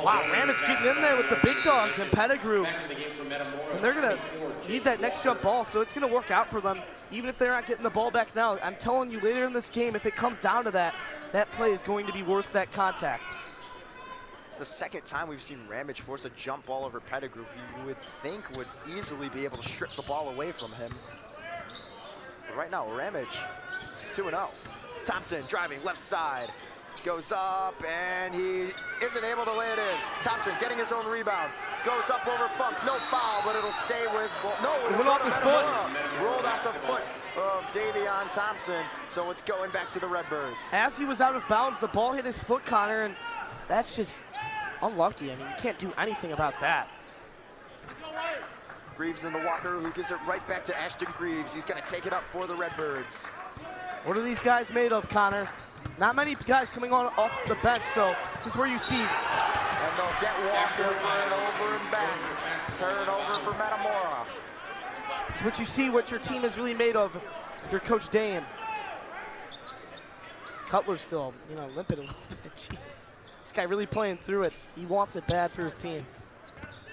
Wow, Ramage getting in there with the big dogs and Pettigrew. And they're gonna need that next jump ball, so it's gonna work out for them, even if they're not getting the ball back now. I'm telling you, later in this game, if it comes down to that, that play is going to be worth that contact. It's the second time we've seen Ramage force a jump ball over Pettigrew, who you would think would easily be able to strip the ball away from him. But right now, Ramage, 2-0. Thompson driving left side, goes up, and he isn't able to lay it in. Thompson getting his own rebound, goes up over Funk, no foul, but it'll stay with, it went off his foot. Rolled off the foot of Davion Thompson, so it's going back to the Redbirds. As he was out of bounds, the ball hit his foot, Connor, and that's just unlucky. I mean, you can't do anything about that. Greaves into Walker, who gives it right back to Ashton Greaves. He's going to take it up for the Redbirds. What are these guys made of, Connor? Not many guys coming on off the bench, so this is where you see. And they'll get Walker for it over and back. Turnover for Metamora. This is what you see, what your team is really made of if you're Coach Dane. Cutler's still, limping a little bit. Jeez. This guy really playing through it. He wants it bad for his team.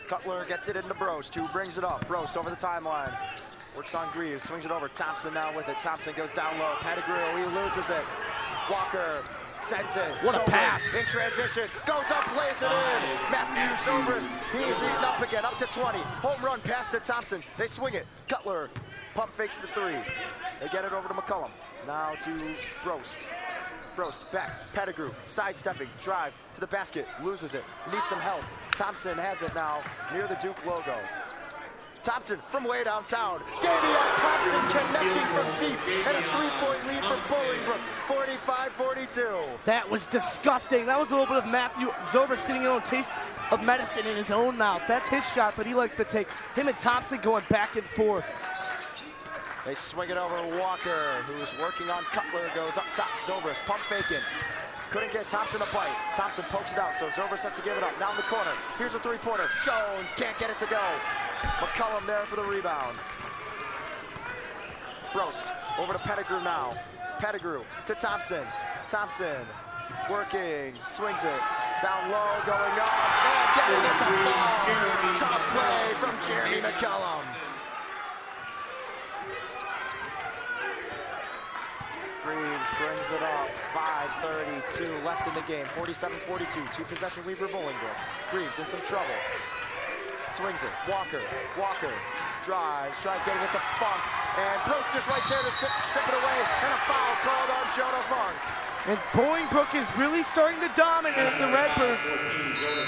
Cutler gets it into Brost, who brings it up. Brost over the timeline. Works on Greaves, swings it over. Thompson now with it. Thompson goes down low. Pettigrew, he loses it. Walker sends it. What a pass. In transition, goes up, lays it in. Matthew Zobrist, he's eating up again, up to 20. Home run pass to Thompson. They swing it. Cutler pump fakes the three. They get it over to McCullum. Now to Brost. Brost back, Pettigrew, sidestepping, drive to the basket, loses it, needs some help. Thompson has it now near the Duke logo. Thompson from way downtown. Davion Thompson connecting from deep, and a three-point lead for Bolingbrook, 45-42. That was disgusting. That was a little bit of Matthew Zobrist getting a taste of medicine in his own mouth. That's his shot that he likes to take. Him and Thompson going back and forth. They swing it over Walker, who's working on Cutler, goes up top. Zobrist pump faking. Couldn't get Thompson a bite. Thompson pokes it out, so Zobrist has to give it up. Down the corner. Here's a three-pointer. Jones can't get it to go. McCullum there for the rebound. Brost over to Pettigrew now. Pettigrew to Thompson. Thompson working, swings it. Down low, going up, and getting it to fall. Tough play from Jeremy McCullum. Greaves brings it up, 5:32 left in the game, 47-42, two-possession lead for Bolingbrook. Greaves in some trouble, swings it, Walker drives, tries getting it to Funk, and Brost is right there to strip it away, and a foul called on Jonah Funk. And Bolingbrook is really starting to dominate the Redbirds,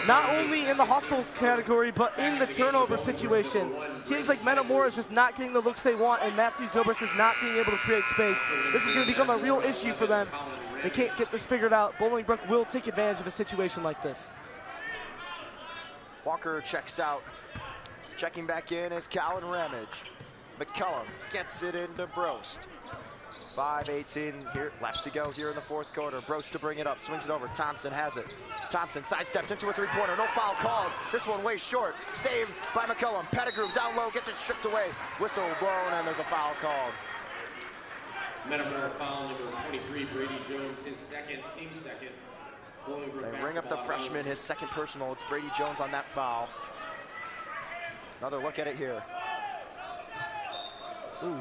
not only in the hustle category, but in the turnover situation. It seems like Metamora is just not getting the looks they want, and Matthew Zobrist is not being able to create space. This is going to become a real issue for them. They can't get this figured out. Bolingbrook will take advantage of a situation like this. Walker checks out. Checking back in is Colin Ramage. McCullum gets it into Brost. 5:18 here, left to go here in the fourth quarter. Brost to bring it up, swings it over. Thompson has it. Thompson sidesteps into a three-pointer. No foul called. This one way short. Saved by McCullum. Pettigrew down low, gets it stripped away. Whistle blown, and there's a foul called. Metamora foul number 23, Brady Jones, his second, team second. They ring up the freshman, his second personal. It's Brady Jones on that foul. Another look at it here. Ooh.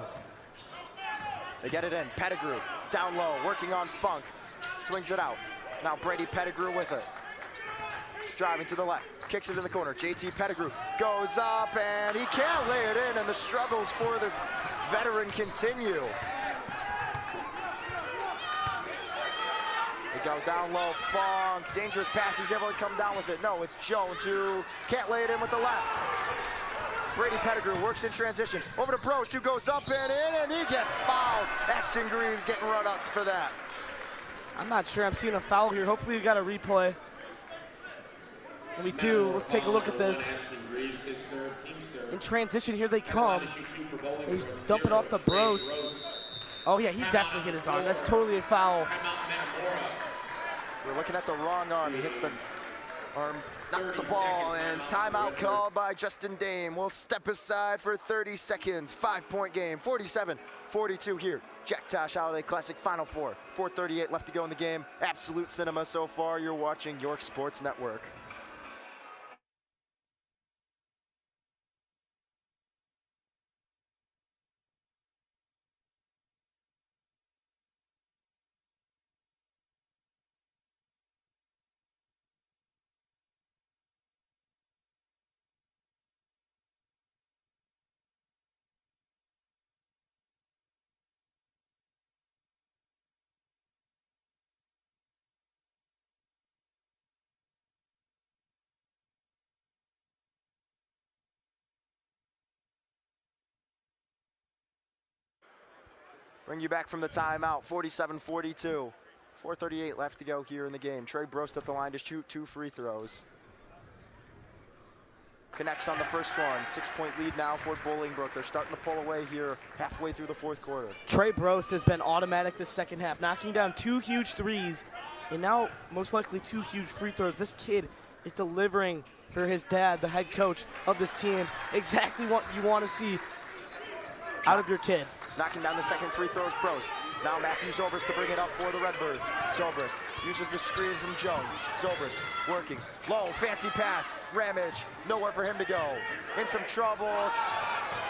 They get it in. Pettigrew down low, working on Funk. Swings it out. Now Brady Pettigrew with it. Driving to the left, kicks it in the corner. JT Pettigrew goes up, and he can't lay it in, and the struggles for the veteran continue. They go down low, Funk, dangerous pass, he's able to come down with it. No, it's Jones who can't lay it in with the left. Brady Pettigrew works in transition. Over to Broch, who goes up and in, and he gets fouled. Ashton Greaves getting run up for that. I'm not sure I'm seeing a foul here. Hopefully we got a replay. And we do. Let's take a look at this. In transition, here they come. He's dumping off the Broch. Oh yeah, he definitely hit his arm. That's totally a foul. We're looking at the wrong arm. He hits the arm, not with the ball, and timeout called by Justin Dame. We'll step aside for 30 seconds. 5-point game, 47-42 here. Jack Tosh Holiday Classic Final Four. 4:38 left to go in the game. Absolute cinema so far. You're watching York Sports Network. Bring you back from the timeout, 47-42. 4:38 left to go here in the game. Trey Brost at the line to shoot 2 free throws. Connects on the first one. 6-point lead now for Bolingbrook. They're starting to pull away here halfway through the fourth quarter. Trey Brost has been automatic this second half, knocking down 2 huge threes, and now most likely 2 huge free throws. This kid is delivering for his dad, the head coach of this team, exactly what you want to see out of your kid. Knocking down the second free throw is Brost. Now Matthew Zobrist to bring it up for the Redbirds. Zobrist uses the screen from Jones. Zobrist working. Low, fancy pass. Ramage, nowhere for him to go. In some troubles.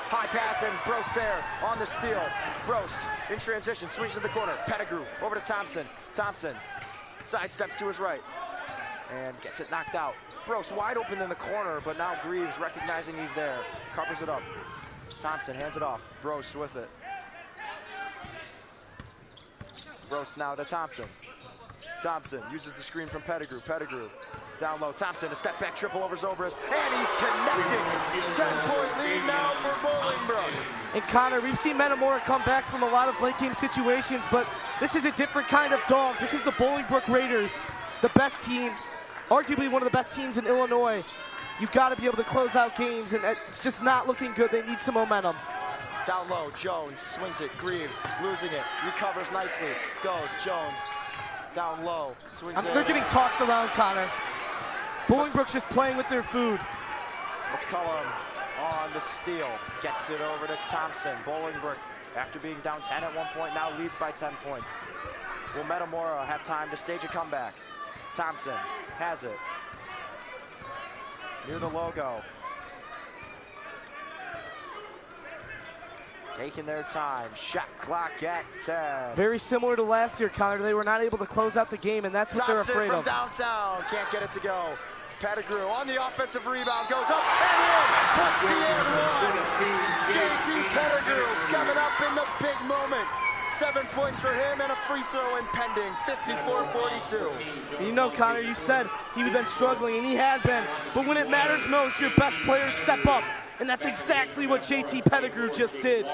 High pass and Brost there on the steal. Brost in transition, swings to the corner. Pettigrew over to Thompson. Thompson sidesteps to his right and gets it knocked out. Brost wide open in the corner, but now Greaves recognizing he's there. Covers it up. Thompson hands it off. Brost with it. Brost now to Thompson. Thompson uses the screen from Pettigrew. Pettigrew down low. Thompson, a step back triple over Zobrist, and he's connecting. 10-point lead now for Bolingbrook. And Connor, we've seen Metamora come back from a lot of late game situations, but this is a different kind of dog. This is the Bolingbrook Raiders, the best team, arguably one of the best teams in Illinois. You've got to be able to close out games, and it's just not looking good. They need some momentum. Down low, Jones swings it. Greaves losing it. Recovers nicely. Goes Jones. Down low, swings it. They're getting tossed around, Connor. Bolingbrook's just playing with their food. McCullum on the steal. Gets it over to Thompson. Bolingbrook, after being down 10 at one point, now leads by 10 points. Will Metamora have time to stage a comeback? Thompson has it. Near the logo. Taking their time. Shot clock at 10. Very similar to last year, Connor. They were not able to close out the game, and that's what they're afraid of. Thompson from downtown. Can't get it to go. Pettigrew on the offensive rebound. Goes up and in. Plus the and one. JT Pettigrew coming up in the big moment. 7 points for him and a free throw impending. 54-42. You know, Connor, you said he had been struggling, and he had been. But when it matters most, your best players step up. And that's exactly what JT Pettigrew just did.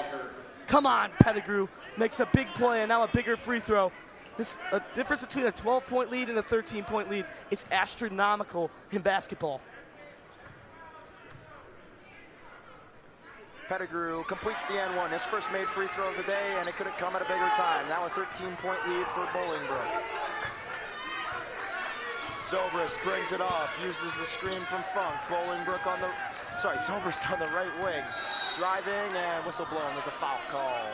Come on, Pettigrew makes a big play and now a bigger free throw. This difference between a 12-point lead and a 13-point lead is astronomical in basketball. Pettigrew completes the N1, his first made free throw of the day, and it couldn't come at a bigger time. Now a 13-point lead for Bolingbrook. Zobrist brings it up, uses the screen from Funk. Bolingbrook on the, Zobrist on the right wing. Driving and whistle blown, there's a foul call.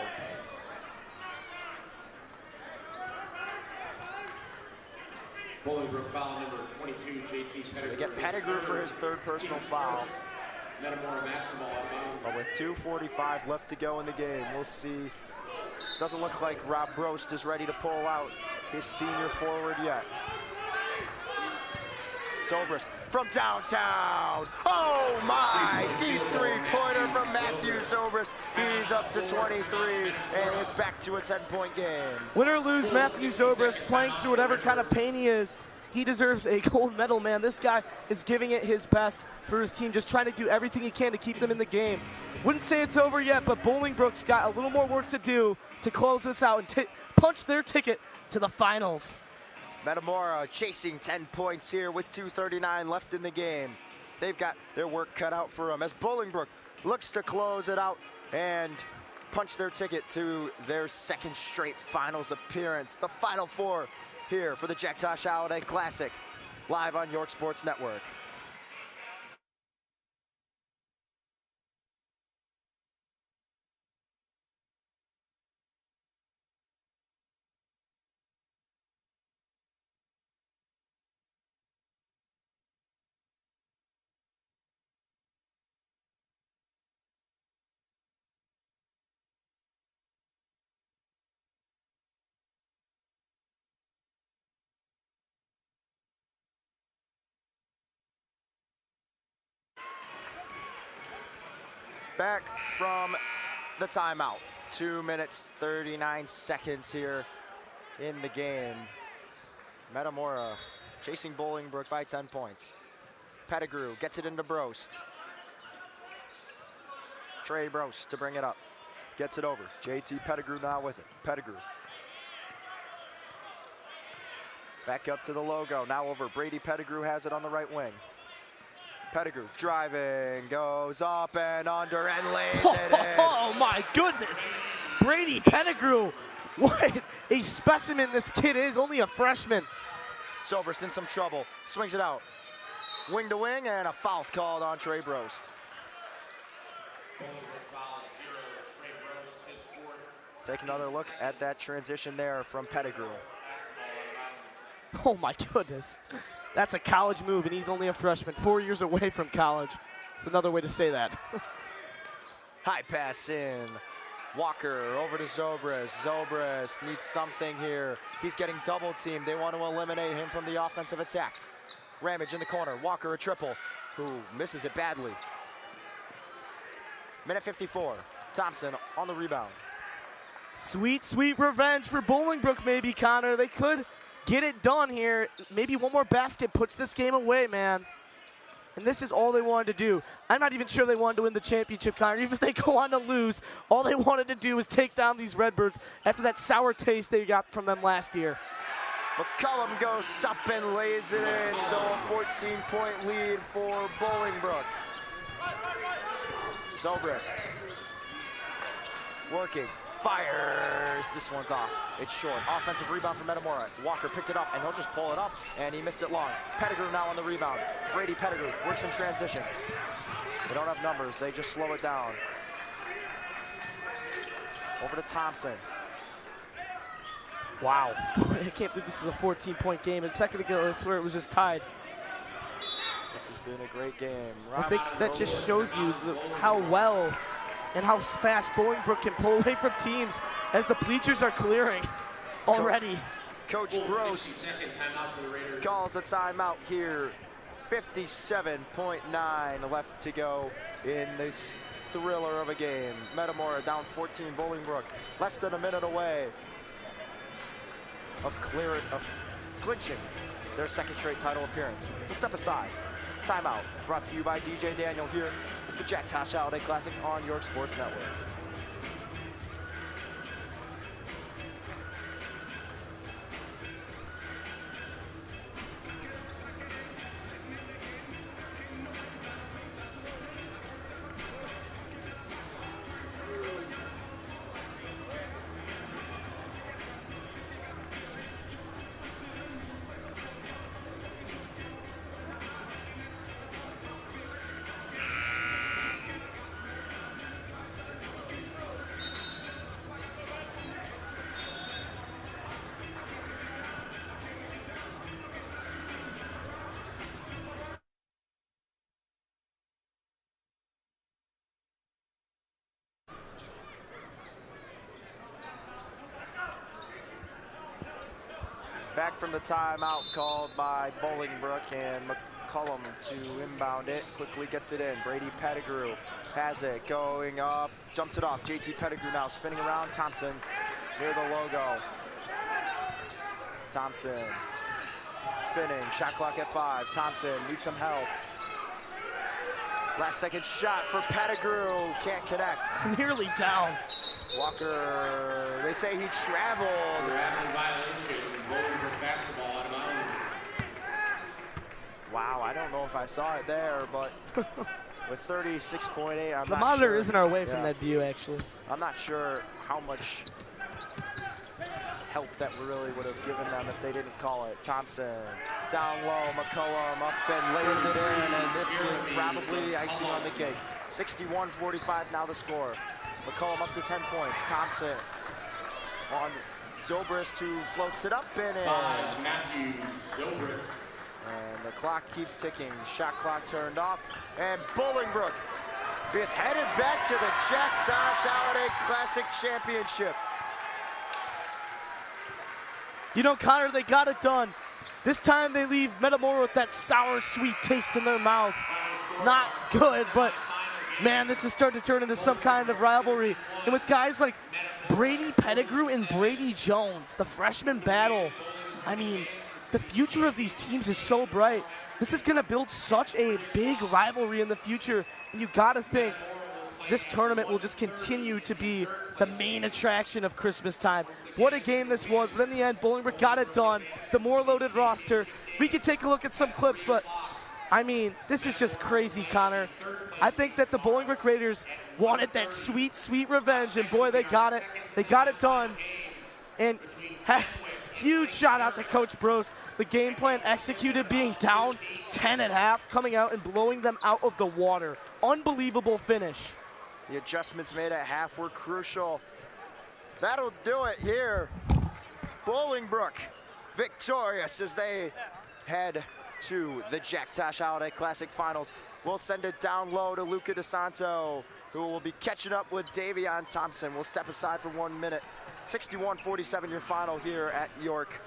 Bolingbrook foul number 22, JT Pettigrew. They get Pettigrew for his third personal foul. Metamora basketball outbound. But with 2:45 left to go in the game, we'll see. Doesn't look like Rob Brost is ready to pull out his senior forward yet. Zobrist from downtown. Oh my! Deep three-pointer from Matthew Zobrist. He's up to 23, and it's back to a 10-point game. Win or lose, Matthew Zobrist playing through whatever kind of pain he is. He deserves a gold medal, man. This guy is giving it his best for his team, just trying to do everything he can to keep them in the game. Wouldn't say it's over yet, but Bolingbrook's got a little more work to do to close this out and punch their ticket to the finals. Metamora chasing 10 points here with 2:39 left in the game. They've got their work cut out for them as Bolingbrook looks to close it out and punch their ticket to their second straight finals appearance. The Final Four here for the Jack Tosh Holiday Classic, live on York Sports Network. Back from the timeout. 2 minutes, 39 seconds here in the game. Metamora chasing Bolingbrook by 10 points. Pettigrew gets it into Brost. Trey Brost to bring it up. Gets it over. JT Pettigrew now with it. Pettigrew. Back up to the logo. Now over. Brady Pettigrew has it on the right wing. Pettigrew driving, goes up and under and lays it in. Oh my goodness. Brady Pettigrew, what a specimen this kid is, only a freshman. Zobrist in some trouble, swings it out. Wing to wing and a foul's called on Trey Brost. Take another look at that transition there from Pettigrew. Oh my goodness. That's a college move, and he's only a freshman, 4 years away from college. It's another way to say that. High pass in. Walker over to Zobrist. Zobrist needs something here. He's getting double teamed. They want to eliminate him from the offensive attack. Ramage in the corner. Walker a triple, who misses it badly. Minute 54. Thompson on the rebound. Sweet, sweet revenge for Bolingbrook, maybe, Connor. They could get it done here. Maybe one more basket puts this game away, man. And this is all they wanted to do. I'm not even sure they wanted to win the championship, Connor. Even if they go on to lose, all they wanted to do was take down these Redbirds after that sour taste they got from them last year. McCullum goes up and lays it in, so a 14-point lead for Bolingbrook. Zobrist working. Fires. This one's off. It's short. Offensive rebound from Metamora. Walker picked it up, and he'll just pull it up, and he missed it long. Pettigrew now on the rebound. Brady Pettigrew works in transition. They don't have numbers. They just slow it down. Over to Thompson. Wow. I can't believe this is a 14-point game. And a second ago, I swear it was just tied. This has been a great game. I think that just shows you how well and how fast Bolingbrook can pull away from teams as the bleachers are clearing already. Coach Brost calls a timeout here. 57.9 left to go in this thriller of a game. Metamora down 14, Bolingbrook less than a minute away of clinching their second straight title appearance. We'll step aside. Timeout brought to you by DJ Daniel here. It's the Jack Tosh Holiday Classic on York Sports Network. Back from the timeout called by Bolingbrook, and McCullum to inbound it. Quickly gets it in. Brady Pettigrew has it, going up, jumps it off. JT Pettigrew now spinning around. Thompson near the logo. Thompson Spinning, shot clock at 5. Thompson needs some help. Last second shot for Pettigrew, can't connect. Nearly down. Walker, they say he traveled. Traveling violation, Bolingbrook basketball out of bounds. Wow, I don't know if I saw it there, but with 36.8, I'm the not monitor sure. isn't our way from that view, actually. I'm not sure how much help that really would have given them if they didn't call it. Thompson, down low, McCullum up and lays it in, and this is probably the icing on the cake. 61-45 now the score. McCullum up to 10 points. Thompson on Zobrist, who floats it up and in. Matthew Zobrist. And the clock keeps ticking. Shot clock turned off. And Bolingbrook is headed back to the Jack Tosh Holiday Classic Championship. You know, Connor, they got it done. This time they leave Metamora with that sour, sweet taste in their mouth. Not good, but man, this is starting to turn into some kind of rivalry. And with guys like Brady Pettigrew and Brady Jones, the freshman battle, I mean, the future of these teams is so bright. This is going to build such a big rivalry in the future, and you got to think this tournament will just continue to be the main attraction of Christmas time. What a game this was, but in the end, Bolingbrook got it done. The more loaded roster. We could take a look at some clips, but I mean, this is just crazy, Connor. I think that the Bolingbrook Raiders wanted that sweet, sweet revenge, and boy, they got it. They got it done. And huge shout out to Coach Bros. The game plan executed, being down 10 at half, coming out and blowing them out of the water. Unbelievable finish. The adjustments made at half were crucial. That'll do it here. Bolingbrook victorious as they head to the Jack Tosh Holiday Classic Finals. We'll send it down low to Luca DeSanto, who will be catching up with Davion Thompson. We'll step aside for 1 minute. 61-47 your final here at York.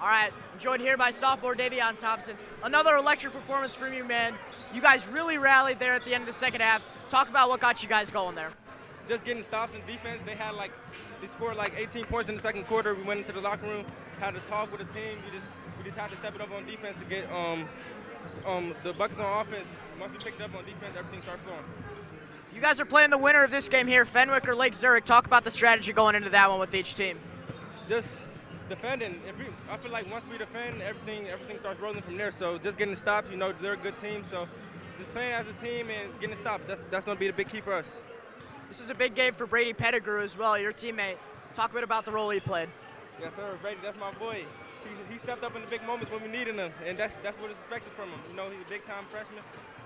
All right, I'm joined here by sophomore Davion Thompson. Another electric performance from you, man. You guys really rallied there at the end of the second half. Talk about what got you guys going there. Just getting stops in defense. They scored like 18 points in the second quarter. We went into the locker room, had a talk with the team. We just had to step it up on defense to get the buckets on offense. Once we picked up on defense, everything started flowing. You guys are playing the winner of this game here, Fenwick or Lake Zurich. Talk about the strategy going into that one with each team. Just defending. I feel like once we defend, everything starts rolling from there. So just getting the stops. You know, they're a good team. So just playing as a team and getting the stops. That's going to be the big key for us. This is a big game for Brady Pettigrew as well, your teammate. Talk a bit about the role he played. Yes, sir. Brady, that's my boy. He stepped up in the big moments when we needed him, and that's what is expected from him. You know, he's a big-time freshman,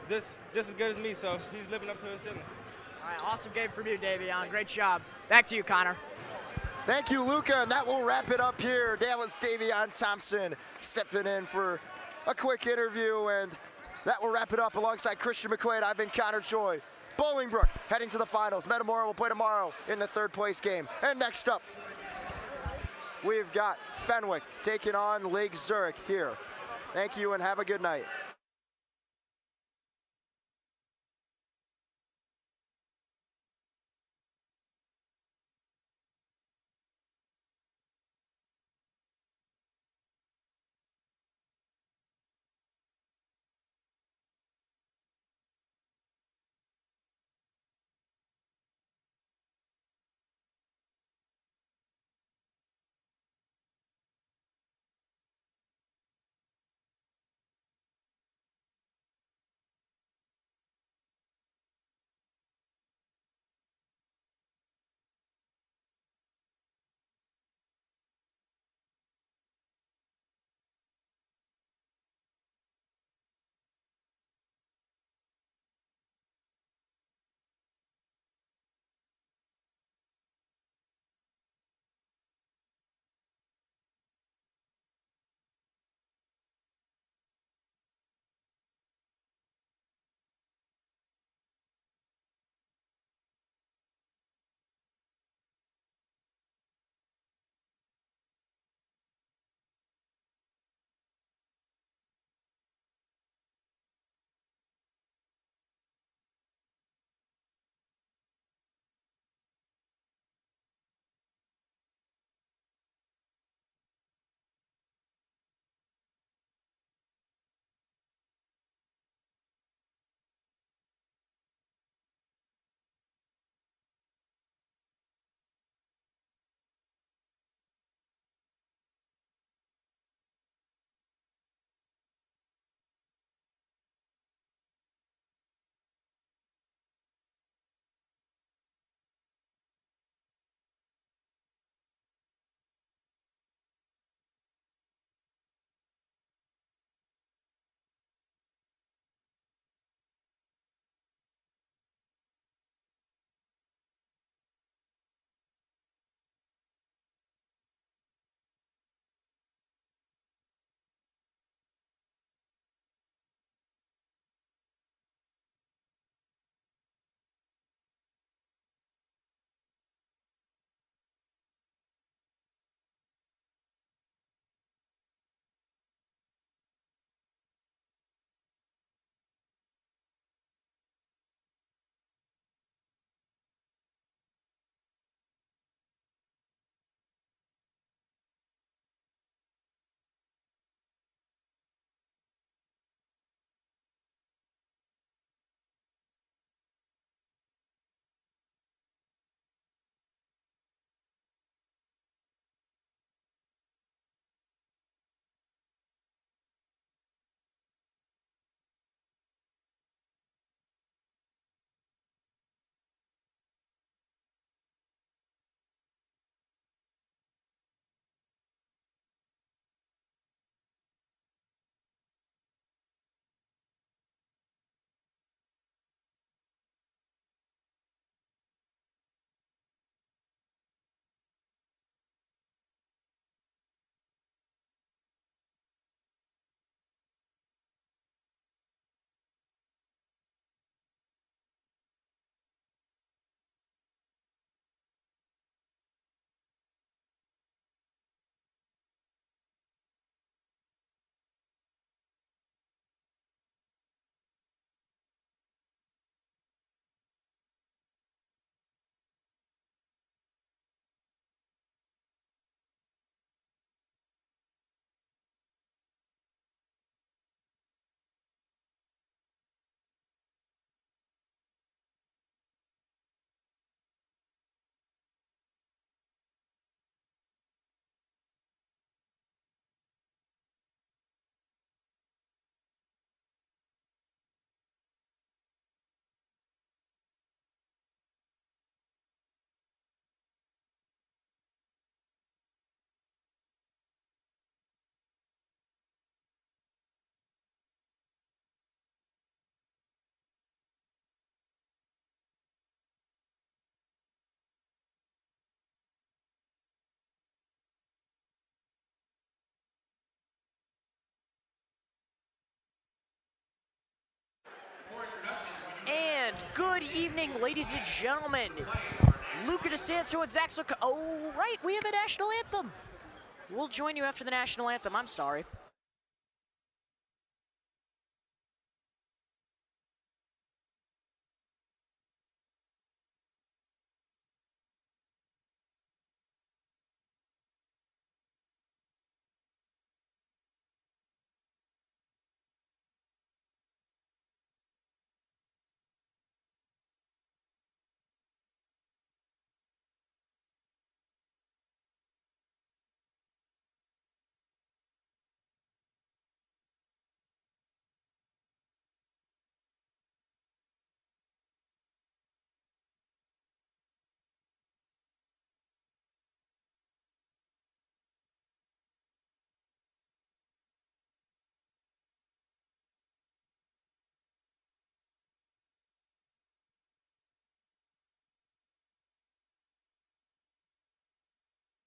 just as good as me, so he's living up to his ceiling. All right, awesome game from you, Davion. Great job. Back to you, Connor. Thank you, Luca, and that will wrap it up here. That was Davion Thompson stepping in for a quick interview, and that will wrap it up alongside Christian McQuade. I've been Connor Choi. Bolingbrook heading to the finals. Metamora will play tomorrow in the third place game. And next up, we've got Fenwick taking on Lake Zurich here. Thank you and have a good night. Good evening, ladies and gentlemen. Luca, DeSanto, and Zach. Oh, right, we have a national anthem. We'll join you after the national anthem. I'm sorry.